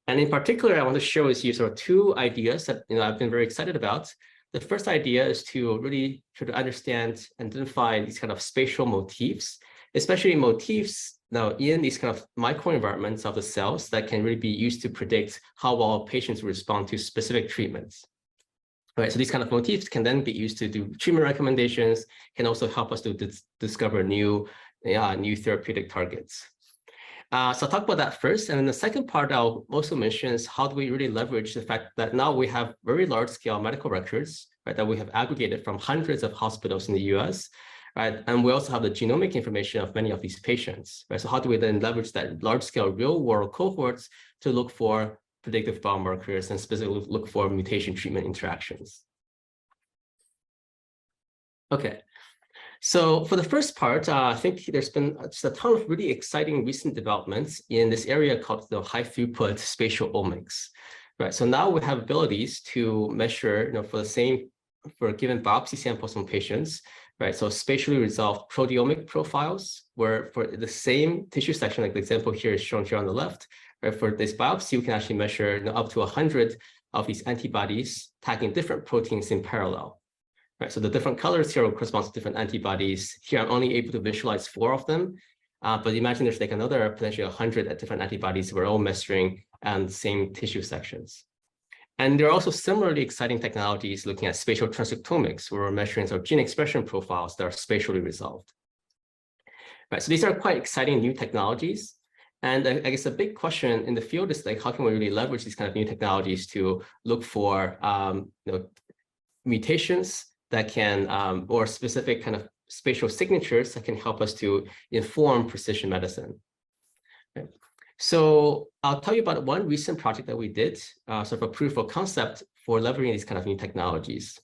And in particular, I want to share with you sort of two ideas that I've been very excited about. The first idea is to really try to understand and identify these kind of spatial motifs, especially motifs now in these kind of microenvironments of the cells that can really be used to predict how well patients respond to specific treatments. Right, so these kind of motifs can then be used to do treatment recommendations, can also help us to discover new therapeutic targets. So I'll talk about that first. And then the second part I'll also mention is how do we really leverage the fact that now we have very large scale medical records, right, that we have aggregated from hundreds of hospitals in the US, right? And we also have the genomic information of many of these patients, right? So how do we then leverage that large scale real world cohorts to look for predictive biomarkers and specifically look for mutation treatment interactions? Okay, so for the first part, I think there's been just a ton of really exciting recent developments in this area called the high throughput spatial omics, right? So now we have abilities to measure, for a given biopsy sample from patients, right? So spatially resolved proteomic profiles, where for the same tissue section, like the example here is shown here on the left, right? For this biopsy, you can actually measure up to 100 of these antibodies tagging different proteins in parallel, right? So the different colors here will correspond to different antibodies. Here, I'm only able to visualize 4 of them, but imagine there's like another potentially 100 different antibodies we're all measuring on the same tissue sections. And there are also similarly exciting technologies looking at spatial transcriptomics, where we're measuring sort of gene expression profiles that are spatially resolved. Right, so these are quite exciting new technologies. And I guess a big question in the field is like, how can we really leverage these kind of new technologies to look for mutations that can, or specific kind of spatial signatures that can help us to inform precision medicine. Okay. So I'll tell you about one recent project that we did, sort of a proof of concept for leveraging these kind of new technologies.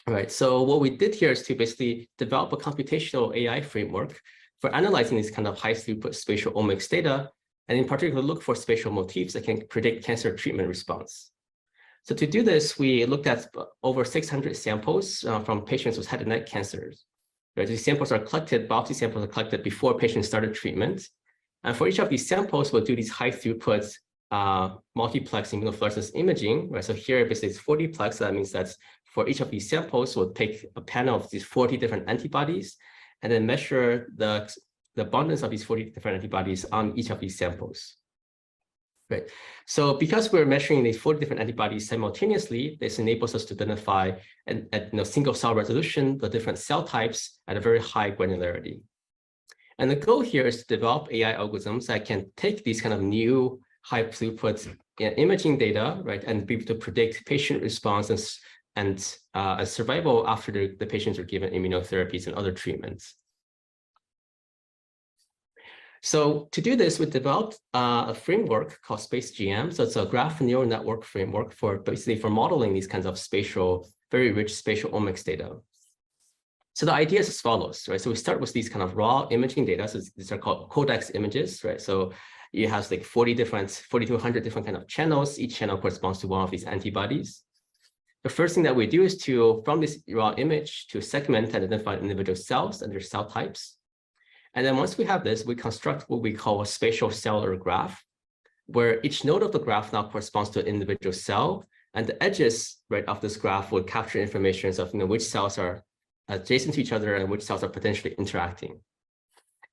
All right, so what we did here is to basically develop a computational AI framework for analyzing these kind of high throughput spatial omics data, and in particular, look for spatial motifs that can predict cancer treatment response. So to do this, we looked at over 600 samples from patients with head and neck cancers. Right, these samples are collected, biopsy samples are collected before patients started treatment. And for each of these samples, we'll do these high throughput multiplex immunofluorescence imaging, right? So here, basically, it's 40-plex. So that means that for each of these samples, we'll take a panel of these 40 different antibodies and then measure the abundance of these 40 different antibodies on each of these samples. Right. So because we're measuring these 40 different antibodies simultaneously, this enables us to identify at single cell resolution the different cell types at a very high granularity. And the goal here is to develop AI algorithms that can take these kind of new high throughput imaging data, right, and be able to predict patient response and survival after the patients are given immunotherapies and other treatments. So to do this, we developed a framework called SpaceGM. So it's a graph neural network framework for basically for modeling these kinds of spatial, very rich spatial omics data. So the idea is as follows, right? So we start with these kind of raw imaging data. So these are called codex images, right? So you have like 40 to 100 different kind of channels. Each channel corresponds to one of these antibodies. The first thing that we do is to, from this raw image, to segment and identify individual cells and their cell types. And then once we have this, we construct what we call a spatial cellular graph, where each node of the graph now corresponds to an individual cell. And the edges, right, of this graph will capture information of which cells are adjacent to each other and which cells are potentially interacting.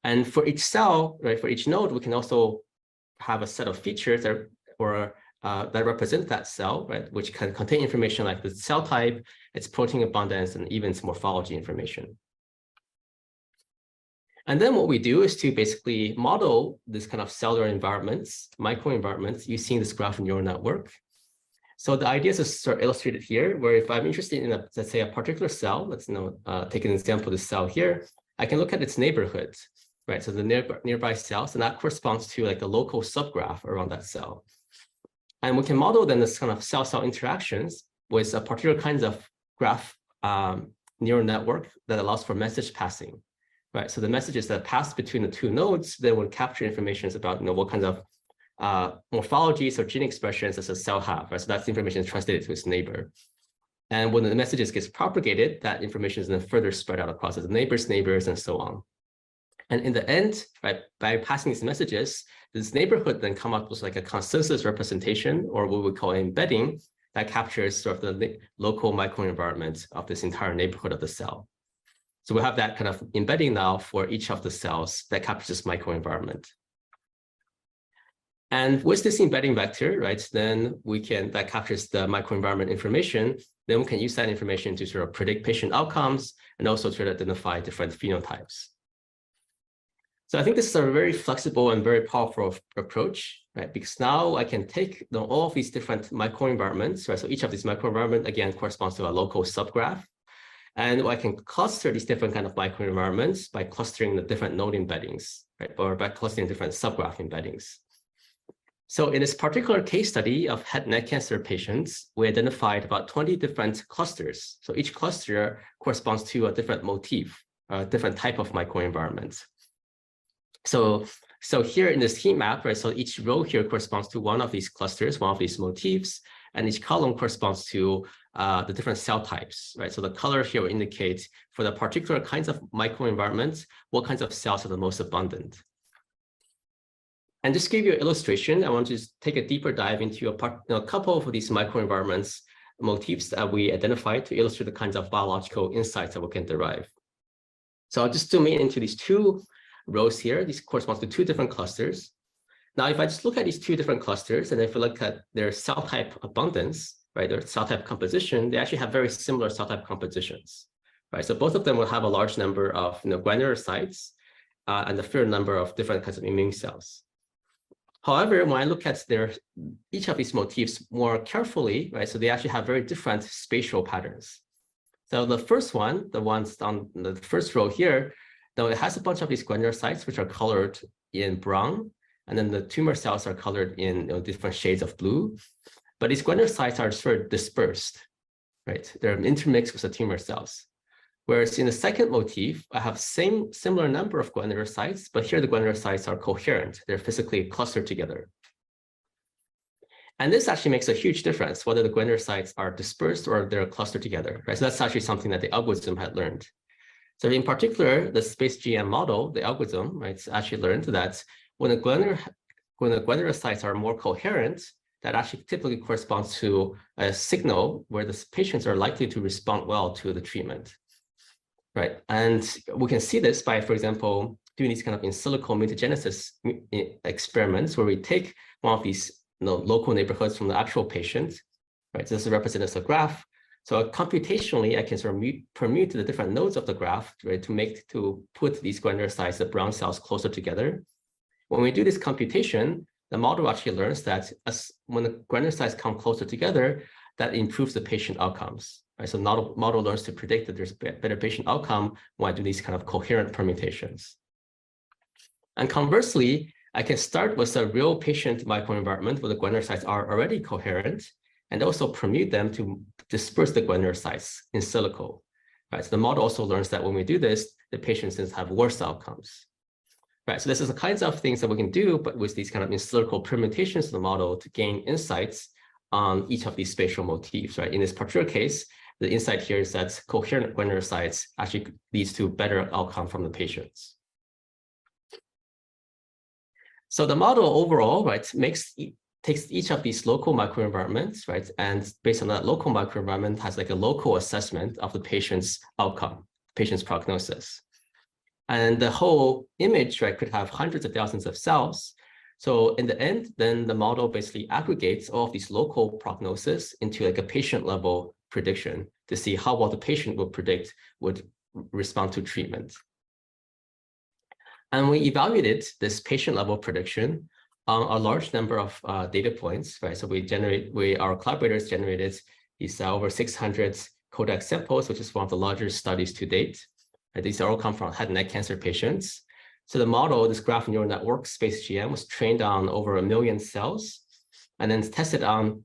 And for each cell, right, for each node, we can also have a set of features that represent that cell, right, which can contain information like the cell type, its protein abundance, and even its morphology information. And then what we do is to basically model this kind of cellular environments, microenvironments, using this graph neural network. So the idea is sort of illustrated here, where if I'm interested in, let's say, a particular cell, let's take an example of this cell here, I can look at its neighborhood, right? So the nearby cells, and that corresponds to like a local subgraph around that cell. And we can model then this kind of cell-cell interactions with a particular kinds of graph neural network that allows for message passing, right? So the messages that pass between the two nodes, then will capture information about what kinds of morphologies or gene expressions does a cell have, right? So that's information translated to its neighbor. And when the messages gets propagated, that information is then further spread out across the neighbors' neighbors and so on. And in the end, right, by passing these messages, this neighborhood then come up with like a consensus representation, or what we call embedding, that captures sort of the local microenvironment of this entire neighborhood of the cell. So we have that kind of embedding now for each of the cells that captures this microenvironment. And with this embedding vector, right, then that captures the microenvironment information, then we can use that information to sort of predict patient outcomes and also to identify different phenotypes. So I think this is a very flexible and very powerful approach, right? Because now I can take all of these different microenvironments, right? So each of these microenvironment, again, corresponds to a local subgraph. And I can cluster these different kind of microenvironments by clustering the different node embeddings, right? Or by clustering different subgraph embeddings. So in this particular case study of head and neck cancer patients, we identified about 20 different clusters. So each cluster corresponds to a different motif, a different type of microenvironment. So here in this heat map, right, so each row here corresponds to one of these clusters, one of these motifs, and each column corresponds to the different cell types, right? So the color here will indicate for the particular kinds of microenvironments, what kinds of cells are the most abundant. And just to give you an illustration, I want to just take a deeper dive into a couple of these microenvironments motifs that we identified to illustrate the kinds of biological insights that we can derive. So I'll just zoom in into these two rows here. These corresponds to two different clusters. Now, if I just look at these two different clusters, and if we look at their cell type abundance, right, their cell type composition, they actually have very similar cell type compositions, right? So both of them will have a large number of granulocytes and a fair number of different kinds of immune cells. However, when I look at each of these motifs more carefully, right, so they actually have very different spatial patterns. So the first one, the ones on the first row here, though it has a bunch of these granulocytes which are colored in brown, and then the tumor cells are colored in different shades of blue. But these granulocytes are sort of dispersed, right? They're intermixed with the tumor cells. Whereas in the second motif, I have similar number of granulocytes, but here the granulocytes are coherent. They're physically clustered together. And this actually makes a huge difference, whether the granulocytes are dispersed or they're clustered together, right? So that's actually something that the algorithm had learned. So in particular, the SpaceGM model, the algorithm, right, actually learned that when the granulocytes are more coherent, that actually typically corresponds to a signal where the patients are likely to respond well to the treatment. Right, and we can see this by, for example, doing these kind of in silico mutagenesis experiments where we take one of these local neighborhoods from the actual patient, right? So this is represented as a graph. So computationally, I can sort of permute the different nodes of the graph, right, to put these granulocytes, the brown cells, closer together. When we do this computation, the model actually learns that when the granulocytes come closer together, that improves the patient outcomes. Right? So model learns to predict that there's better patient outcome when I do these kind of coherent permutations. And conversely, I can start with a real patient microenvironment where the granulocytes are already coherent and also permute them to disperse the granulocytes in silico. Right? So the model also learns that when we do this, the patients tend to have worse outcomes. Right, so this is the kinds of things that we can do, but with these kind of in silico permutations of the model to gain insights on each of these spatial motifs, right? In this particular case, the insight here is that coherent granulocytes actually leads to better outcome from the patients. So the model overall, right, takes each of these local microenvironments, right, and based on that local microenvironment has like a local assessment of the patient's outcome, patient's prognosis. And the whole image, right, could have hundreds of thousands of cells. So in the end, then the model basically aggregates all of these local prognosis into like a patient level prediction to see how well the patient would respond to treatment. And we evaluated this patient level prediction on a large number of data points, right? So our collaborators generated these over 600 Kodak samples, which is one of the largest studies to date. Right? These all come from head and neck cancer patients. So the model, this graph neural network, SpaceGM, was trained on over 1 million cells and then tested on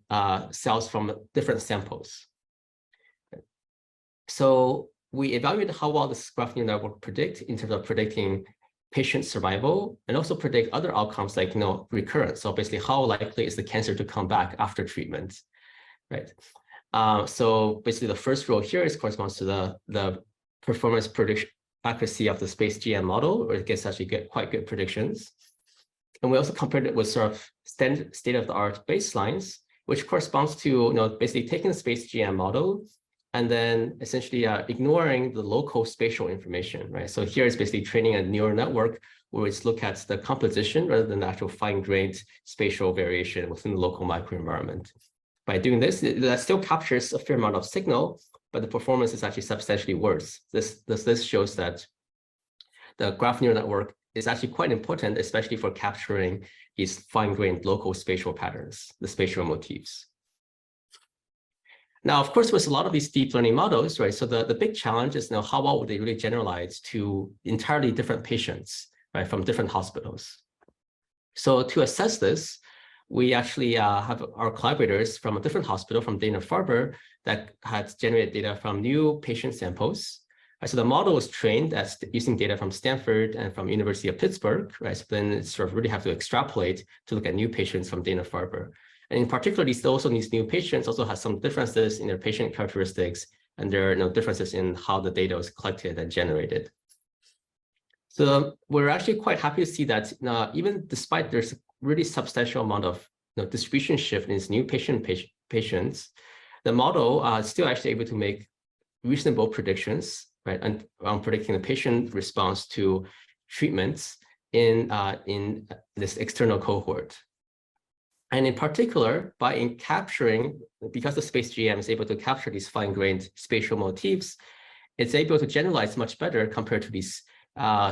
cells from different samples. So we evaluated how well this graph neural network predict in terms of predicting patient survival and also predict other outcomes like recurrence. So basically, how likely is the cancer to come back after treatment, right? So basically, the first row here corresponds to the performance prediction accuracy of the SpaceGM model, where it gets actually quite good predictions. And we also compared it with sort of state-of-the-art baselines, which corresponds to basically taking the SpaceGM model and then essentially ignoring the local spatial information, right? So here is basically training a neural network where it's look at the composition rather than the actual fine-grained spatial variation within the local microenvironment. By doing this, that still captures a fair amount of signal, but the performance is actually substantially worse. This shows that the graph neural network is actually quite important, especially for capturing these fine-grained local spatial patterns, the spatial motifs. Now, of course, with a lot of these deep learning models, right? So the big challenge is how well would they really generalize to entirely different patients, right, from different hospitals. So to assess this, we actually have our collaborators from a different hospital, from Dana-Farber, that had generated data from new patient samples. So the model was trained using data from Stanford and from University of Pittsburgh, right? So then it sort of really have to extrapolate to look at new patients from Dana-Farber. And in particular, these new patients also have some differences in their patient characteristics, and there are differences in how the data was collected and generated. So we're actually quite happy to see that even despite there's a really substantial amount of distribution shift in these new patients, the model is still actually able to make reasonable predictions, right, and predicting the patient response to treatments in this external cohort. And in particular, by capturing, because the space GM is able to capture these fine-grained spatial motifs, it's able to generalize much better compared to these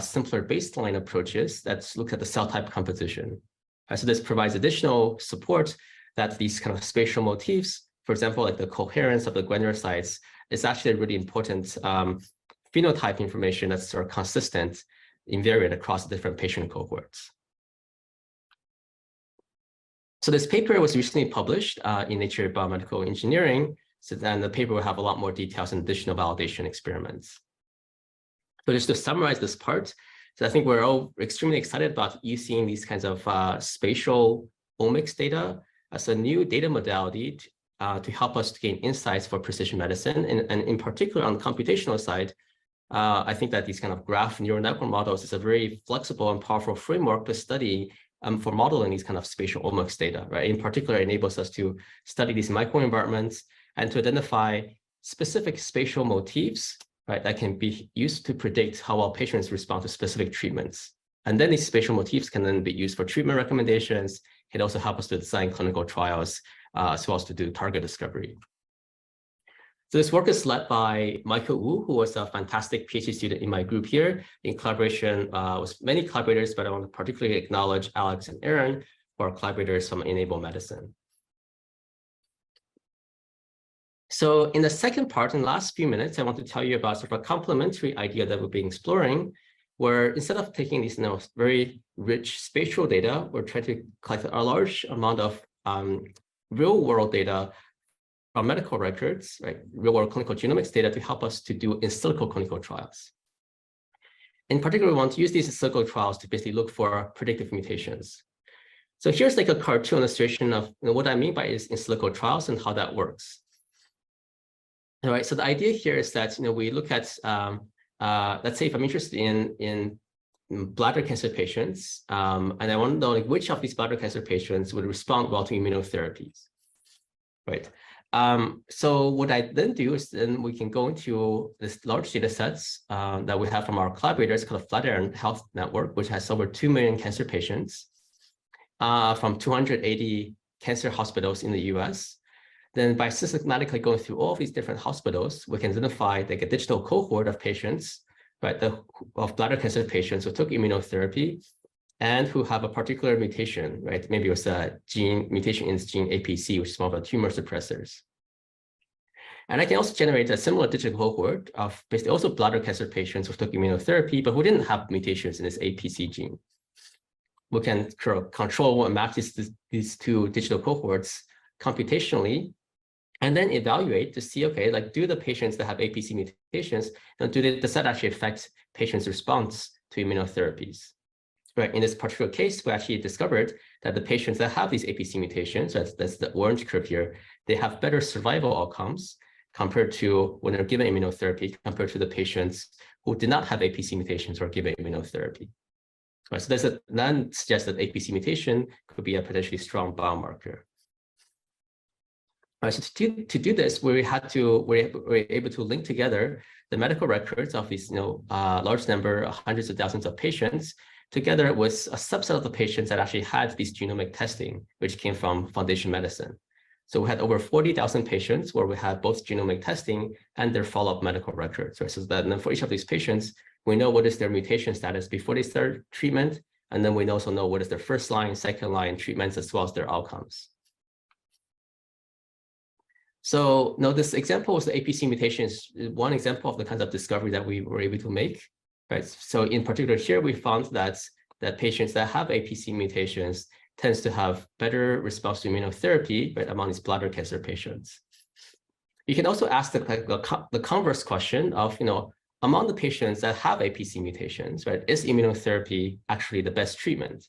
simpler baseline approaches that look at the cell type composition. So this provides additional support that these kind of spatial motifs, for example, like the coherence of the granulocytes, is actually a really important phenotype information that's sort of consistent, invariant across different patient cohorts. So this paper was recently published in Nature Biomedical Engineering. So then the paper will have a lot more details and additional validation experiments. So just to summarize this part, so I think we're all extremely excited about using these kinds of spatial omics data as a new data modality to help us to gain insights for precision medicine. And in particular, on the computational side, I think that these kind of graph neural network models is a very flexible and powerful framework to study for modeling these kind of spatial omics data, right? In particular, it enables us to study these microenvironments and to identify specific spatial motifs, right, that can be used to predict how well patients respond to specific treatments. And then these spatial motifs can then be used for treatment recommendations. It also helps us to design clinical trials as well as to do target discovery. So this work is led by Michael Wu, who was a fantastic PhD student in my group here, in collaboration with many collaborators, but I want to particularly acknowledge Alex and Aaron, who are collaborators from Enable Medicine. So in the second part, in the last few minutes, I want to tell you about sort of a complementary idea that we've been exploring, where instead of taking these very rich spatial data, we're trying to collect a large amount of real-world data from medical records, right, real-world clinical genomics data to help us to do in silico clinical trials. In particular, we want to use these in silico trials to basically look for predictive mutations. So here's like a cartoon illustration of what I mean by is in silico trials and how that works. All right, so the idea here is that we look at, let's say if I'm interested in bladder cancer patients, and I want to know like, which of these bladder cancer patients would respond well to immunotherapies, right? So what I then do is then we can go into this large data sets that we have from our collaborators called Flatiron Health Network, which has over 2 million cancer patients from 280 cancer hospitals in the US. Then by systematically going through all of these different hospitals, we can identify like a digital cohort of patients, right, of bladder cancer patients who took immunotherapy and who have a particular mutation, right? Maybe it was a mutation in this gene APC, which is one of the tumor suppressors. And I can also generate a similar digital cohort of basically also bladder cancer patients who took immunotherapy, but who didn't have mutations in this APC gene. We can control and map these two digital cohorts computationally, and then evaluate to see, okay, like do the patients that have APC mutations, does that actually affect patients' response to immunotherapies? Right, in this particular case, we actually discovered that the patients that have these APC mutations, that's the orange curve here, they have better survival outcomes compared to when they're given immunotherapy compared to the patients who did not have APC mutations or given immunotherapy. Right, so that suggests that APC mutation could be a potentially strong biomarker. So to do this, we're able to link together the medical records of these large number, hundreds of thousands of patients, together with a subset of the patients that actually had these genomic testing, which came from Foundation Medicine. So we had over 40,000 patients where we had both genomic testing and their follow-up medical records. Right? So that then for each of these patients, we know what is their mutation status before they start treatment, and then we also know what is their first line, second line treatments, as well as their outcomes. So this example was the APC mutations, one example of the kind of discovery that we were able to make. Right. So in particular here, we found that patients that have APC mutations tends to have better response to immunotherapy, right, among these bladder cancer patients. You can also ask the converse question of, among the patients that have APC mutations, right, is immunotherapy actually the best treatment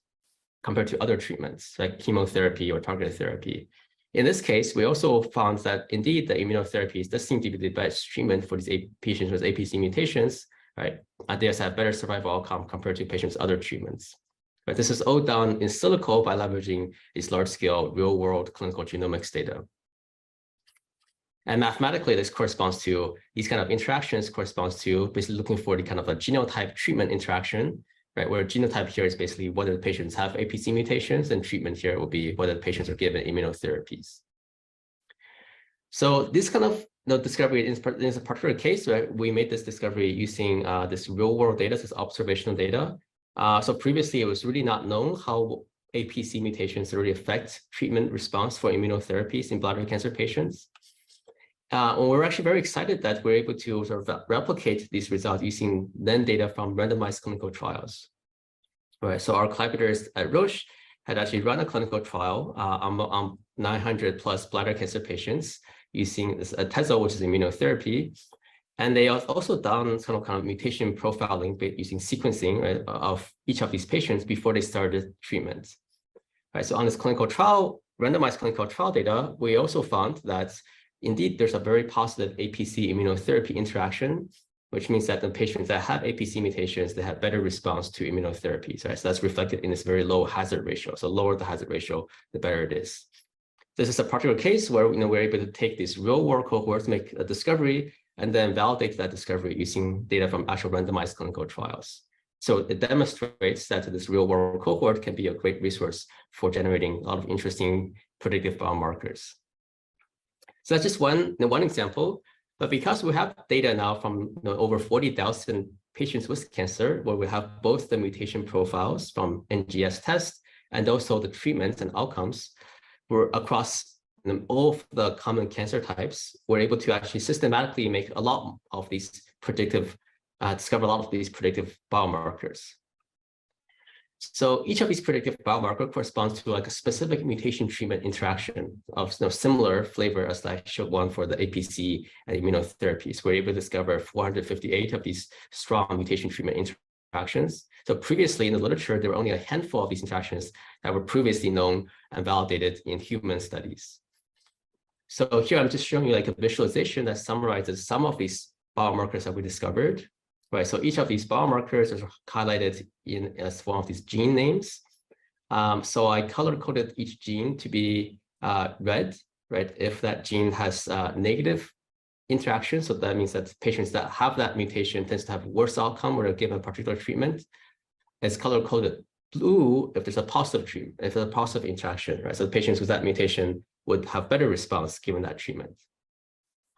compared to other treatments like chemotherapy or targeted therapy. In this case, we also found that indeed the immunotherapies does seem to be the best treatment for these patients with APC mutations, right? They have better survival outcome compared to patients with other treatments. But this is all done in silico by leveraging these large-scale real-world clinical genomics data. And mathematically, this corresponds to these kind of interactions corresponds to basically looking for the kind of a genotype treatment interaction, right? Where genotype here is basically whether the patients have APC mutations, and treatment here will be whether the patients are given immunotherapies. So this kind of discovery in a particular case, right? We made this discovery using this real-world data, this observational data. So previously, it was really not known how APC mutations really affect treatment response for immunotherapies in bladder cancer patients. And we're actually very excited that we're able to sort of replicate these results using then data from randomized clinical trials. Right. So our collaborators at Roche had actually run a clinical trial on 900 plus bladder cancer patients using this Atezo, which is immunotherapy. And they also done some kind of mutation profiling using sequencing, right, of each of these patients before they started treatment. Right. So on this clinical trial, randomized clinical trial data, we also found that indeed, there's a very positive APC immunotherapy interaction, which means that the patients that have APC mutations, they have better response to immunotherapies, right? So that's reflected in this very low hazard ratio. So lower the hazard ratio, the better it is. This is a particular case where we're able to take these real-world cohorts, make a discovery, and then validate that discovery using data from actual randomized clinical trials. So it demonstrates that this real-world cohort can be a great resource for generating a lot of interesting predictive biomarkers. So that's just one example, but because we have data now from over 40,000 patients with cancer, where we have both the mutation profiles from NGS tests and also the treatments and outcomes, we're across all of the common cancer types, we're able to actually systematically make a lot of these predictive, discover a lot of these predictive biomarkers. So each of these predictive biomarkers corresponds to like a specific mutation treatment interaction of similar flavor as I showed one for the APC and immunotherapies. We're able to discover 458 of these strong mutation treatment interactions. So previously in the literature, there were only a handful of these interactions that were previously known and validated in human studies. So here I'm just showing you like a visualization that summarizes some of these biomarkers that we discovered. Right, so each of these biomarkers is highlighted as one of these gene names. So I color-coded each gene to be red, right? If that gene has negative interaction, so that means that patients that have that mutation tends to have worse outcome when they're given a particular treatment. It's color-coded blue if there's a positive treatment, if there's a positive interaction, right? So the patients with that mutation would have better response given that treatment.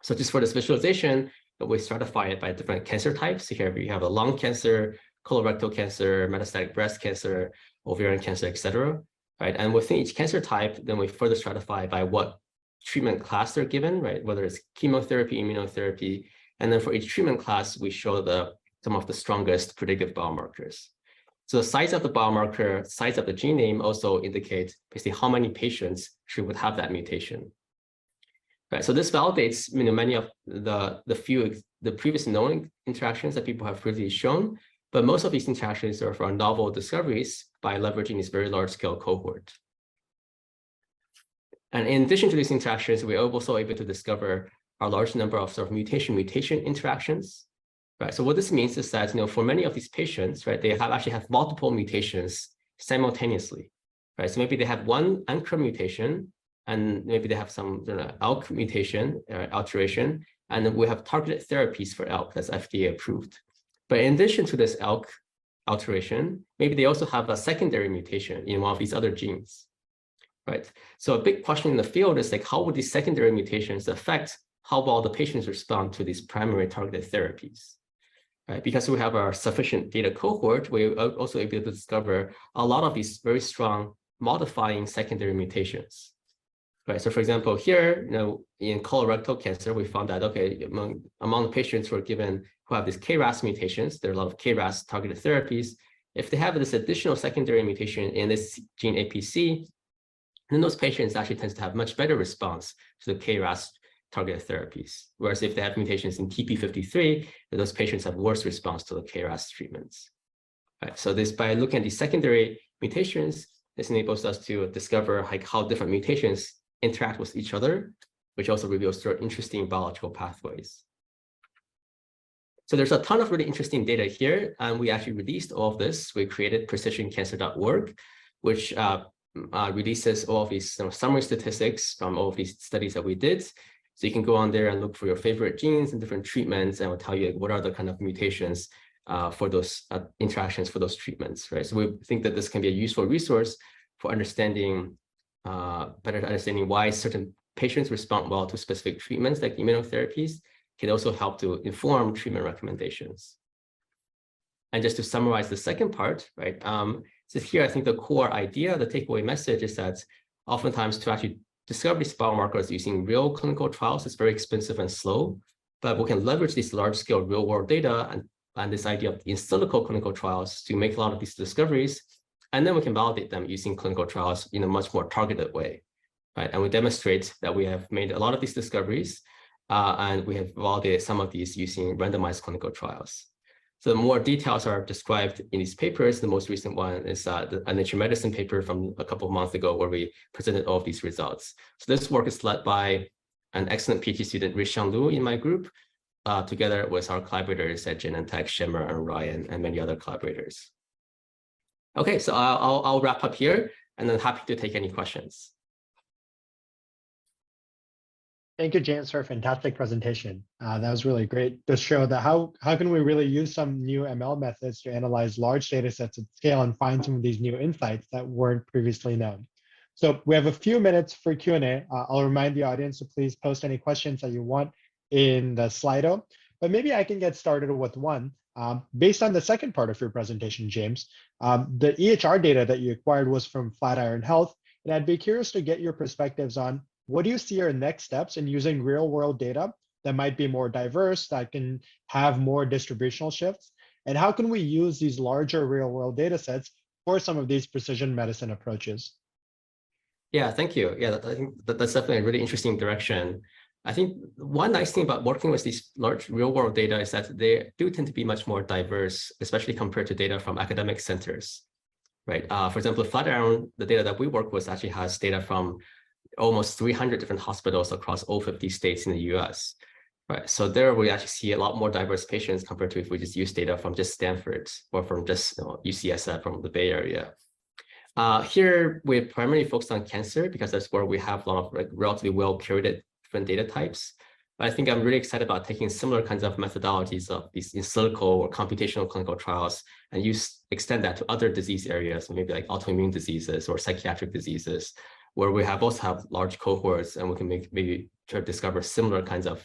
So just for this visualization, we stratify it by different cancer types. So here we have a lung cancer, colorectal cancer, metastatic breast cancer, ovarian cancer, etc. Right, and within each cancer type, then we further stratify by what treatment class they're given, right? Whether it's chemotherapy, immunotherapy, and then for each treatment class, we show some of the strongest predictive biomarkers. So the size of the biomarker, size of the gene name also indicate basically how many patients would have that mutation. Right, so this validates many of the previous known interactions that people have previously shown, but most of these interactions are for novel discoveries by leveraging this very large-scale cohort. And in addition to these interactions, we're also able to discover a large number of sort of mutation interactions. Right, so what this means is that for many of these patients, right, they actually have multiple mutations simultaneously. Right, so maybe they have one anchor mutation, and maybe they have some ALK mutation alteration, and then we have targeted therapies for ALK that's FDA approved. But in addition to this ALK alteration, maybe they also have a secondary mutation in one of these other genes, right? So a big question in the field is like, how would these secondary mutations affect how well the patients respond to these primary targeted therapies, right? Because we have a sufficient data cohort, we're also able to discover a lot of these very strong modifying secondary mutations. Right. So for example, here, in colorectal cancer, we found that, okay, among the patients who have these KRAS mutations, there are a lot of KRAS targeted therapies. If they have this additional secondary mutation in this gene APC, then those patients actually tend to have much better response to the KRAS targeted therapies. Whereas if they have mutations in TP53, then those patients have worse response to the KRAS treatments. Right. So this, by looking at these secondary mutations, This enables us to discover like how different mutations interact with each other, which also reveals certain interesting biological pathways. So there's a ton of really interesting data here, and we actually released all of this. We created precisioncancer.org, which releases all of these summary statistics from all of these studies that we did. So you can go on there and look for your favorite genes and different treatments, and will tell you what are the kind of mutations for those interactions for those treatments, right? So we think that this can be a useful resource for understanding, better understanding why certain patients respond well to specific treatments like immunotherapies. Can also help to inform treatment recommendations. And just to summarize the second part, right? So here, I think the core idea, the takeaway message is that oftentimes to actually discover these biomarkers using real clinical trials is very expensive and slow, but we can leverage these large-scale real-world data and this idea of in silico clinical trials to make a lot of these discoveries, and then we can validate them using clinical trials in a much more targeted way, right? And we demonstrate that we have made a lot of these discoveries, and we have validated some of these using randomized clinical trials. So more details are described in these papers. The most recent one is a Nature Medicine paper from a couple of months ago where we presented all of these results. So this work is led by an excellent PhD student, Rishan Lu, in my group, together with our collaborators at Genentech, Shimmer, and Ryan, and many other collaborators. Okay, so I'll wrap up here, and then happy to take any questions. Thank you, James, for a fantastic presentation. That was really great to show that how can we really use some new ML methods to analyze large data sets at scale and find some of these new insights that weren't previously known. So we have a few minutes for Q&A. I'll remind the audience to please post any questions that you want in the Slido, but maybe I can get started with one. Based on the second part of your presentation, James, the EHR data that you acquired was from Flatiron Health, and I'd be curious to get your perspectives on what do you see are next steps in using real world data that might be more diverse, that can have more distributional shifts? And how can we use these larger real world data sets for some of these precision medicine approaches? Yeah, thank you. Yeah, I think that's definitely a really interesting direction. I think one nice thing about working with these large real world data is that they do tend to be much more diverse, especially compared to data from academic centers, right? For example, Flatiron, the data that we work with actually has data from almost 300 different hospitals across all 50 states in the US, right? So there we actually see a lot more diverse patients compared to if we just use data from just Stanford or from just UCSF from the Bay Area. Here, we're primarily focused on cancer because that's where we have a lot of relatively well-curated different data types. But I think I'm really excited about taking similar kinds of methodologies of these in silico or computational clinical trials and extend that to other disease areas, maybe like autoimmune diseases or psychiatric diseases, where we also have large cohorts and we can maybe try to discover similar kinds of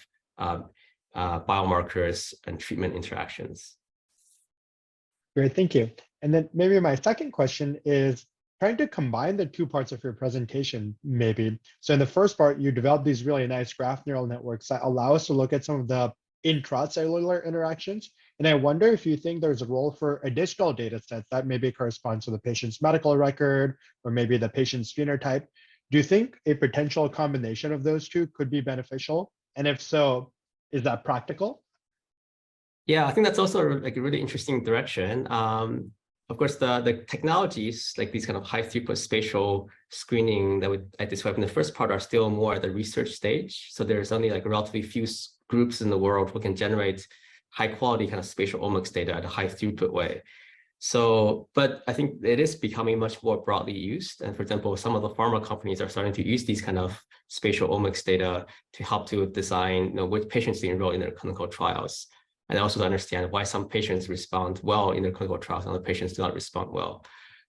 biomarkers and treatment interactions. Great, thank you. And then maybe my second question is trying to combine the two parts of your presentation, maybe. So in the first part, you developed these really nice graph neural networks that allow us to look at some of the intracellular interactions. And I wonder if you think there's a role for additional data sets that maybe corresponds to the patient's medical record or maybe the patient's phenotype. Do you think a potential combination of those two could be beneficial? And if so, is that practical? Yeah, I think that's also like a really interesting direction. Of course, the technologies like these kind of high throughput spatial screening that I described in the first part are still more at the research stage. So there's only like relatively few groups in the world who can generate high quality kind of spatial omics data at a high throughput way. So, but I think it is becoming much more broadly used. And for example, some of the pharma companies are starting to use these kind of spatial omics data to help to design which patients to enroll in their clinical trials. And also to understand why some patients respond well in their clinical trials and other patients do not respond well.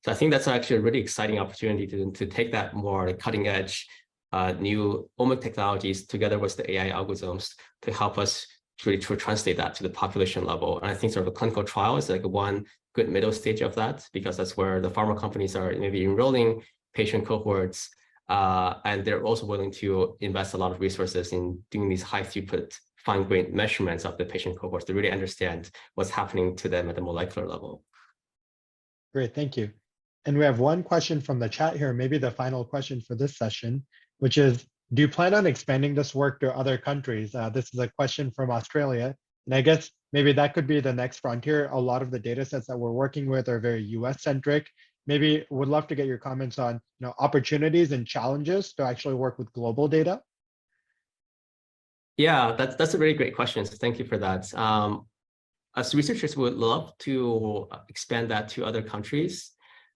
So I think that's actually a really exciting opportunity to take that more cutting edge new omic technologies together with the AI algorithms to help us to really translate that to the population level. And I think sort of a clinical trial is like one good middle stage of that, because that's where the pharma companies are maybe enrolling patient cohorts, and they're also willing to invest a lot of resources in doing these high throughput fine-grained measurements of the patient cohorts to really understand what's happening to them at the molecular level. Great, thank you. And we have one question from the chat here, maybe the final question for this session, which is, do you plan on expanding this work to other countries? This is a question from Australia. And I guess maybe that could be the next frontier. A lot of the data sets that we're working with are very US-centric. maybe would love to get your comments on opportunities and challenges to actually work with global data. Yeah, that's a really great question. So thank you for that. As researchers would love to expand that to other countries.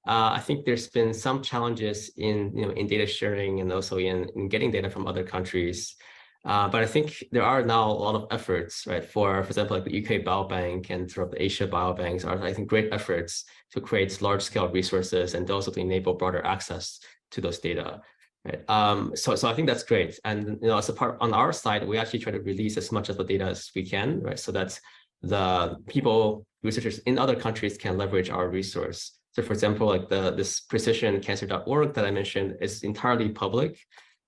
I think there's been some challenges in data sharing and also in getting data from other countries. But I think there are now a lot of efforts, right? For example, like the UK Biobank and sort of the Asia Biobanks are, I think, great efforts to create large-scale resources and also to enable broader access to those data. Right. So I think that's great. And as a part on our side, we actually try to release as much of the data as we can, right? So that the researchers in other countries can leverage our resource. So for example, like this precisioncancer.org that I mentioned is entirely public,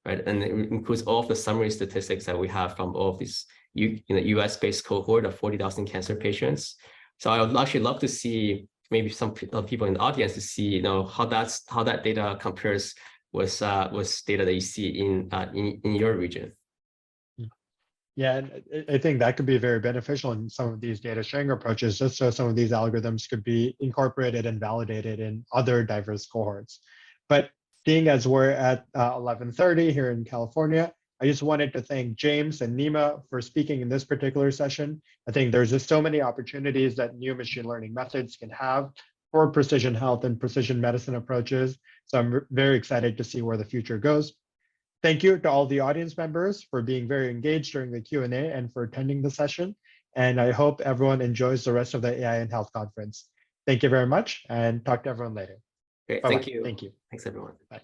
right? And it includes all of the summary statistics that we have from all of these US-based cohort of 40,000 cancer patients. So I would actually love to see maybe some people in the audience to see how that data compares with data that you see in your region. Yeah, and I think that could be very beneficial in some of these data sharing approaches, just so some of these algorithms could be incorporated and validated in other diverse cohorts. But seeing as we're at 11:30 here in California, I just wanted to thank James and Nima for speaking in this particular session. I think there's just so many opportunities that new machine learning methods can have for precision health and precision medicine approaches. So I'm very excited to see where the future goes. Thank you to all the audience members for being very engaged during the Q&A and for attending the session. And I hope everyone enjoys the rest of the AI and Health conference. Thank you very much and talk to everyone later. Great, Bye-bye. thank you. Thank you. Thanks, everyone. Bye.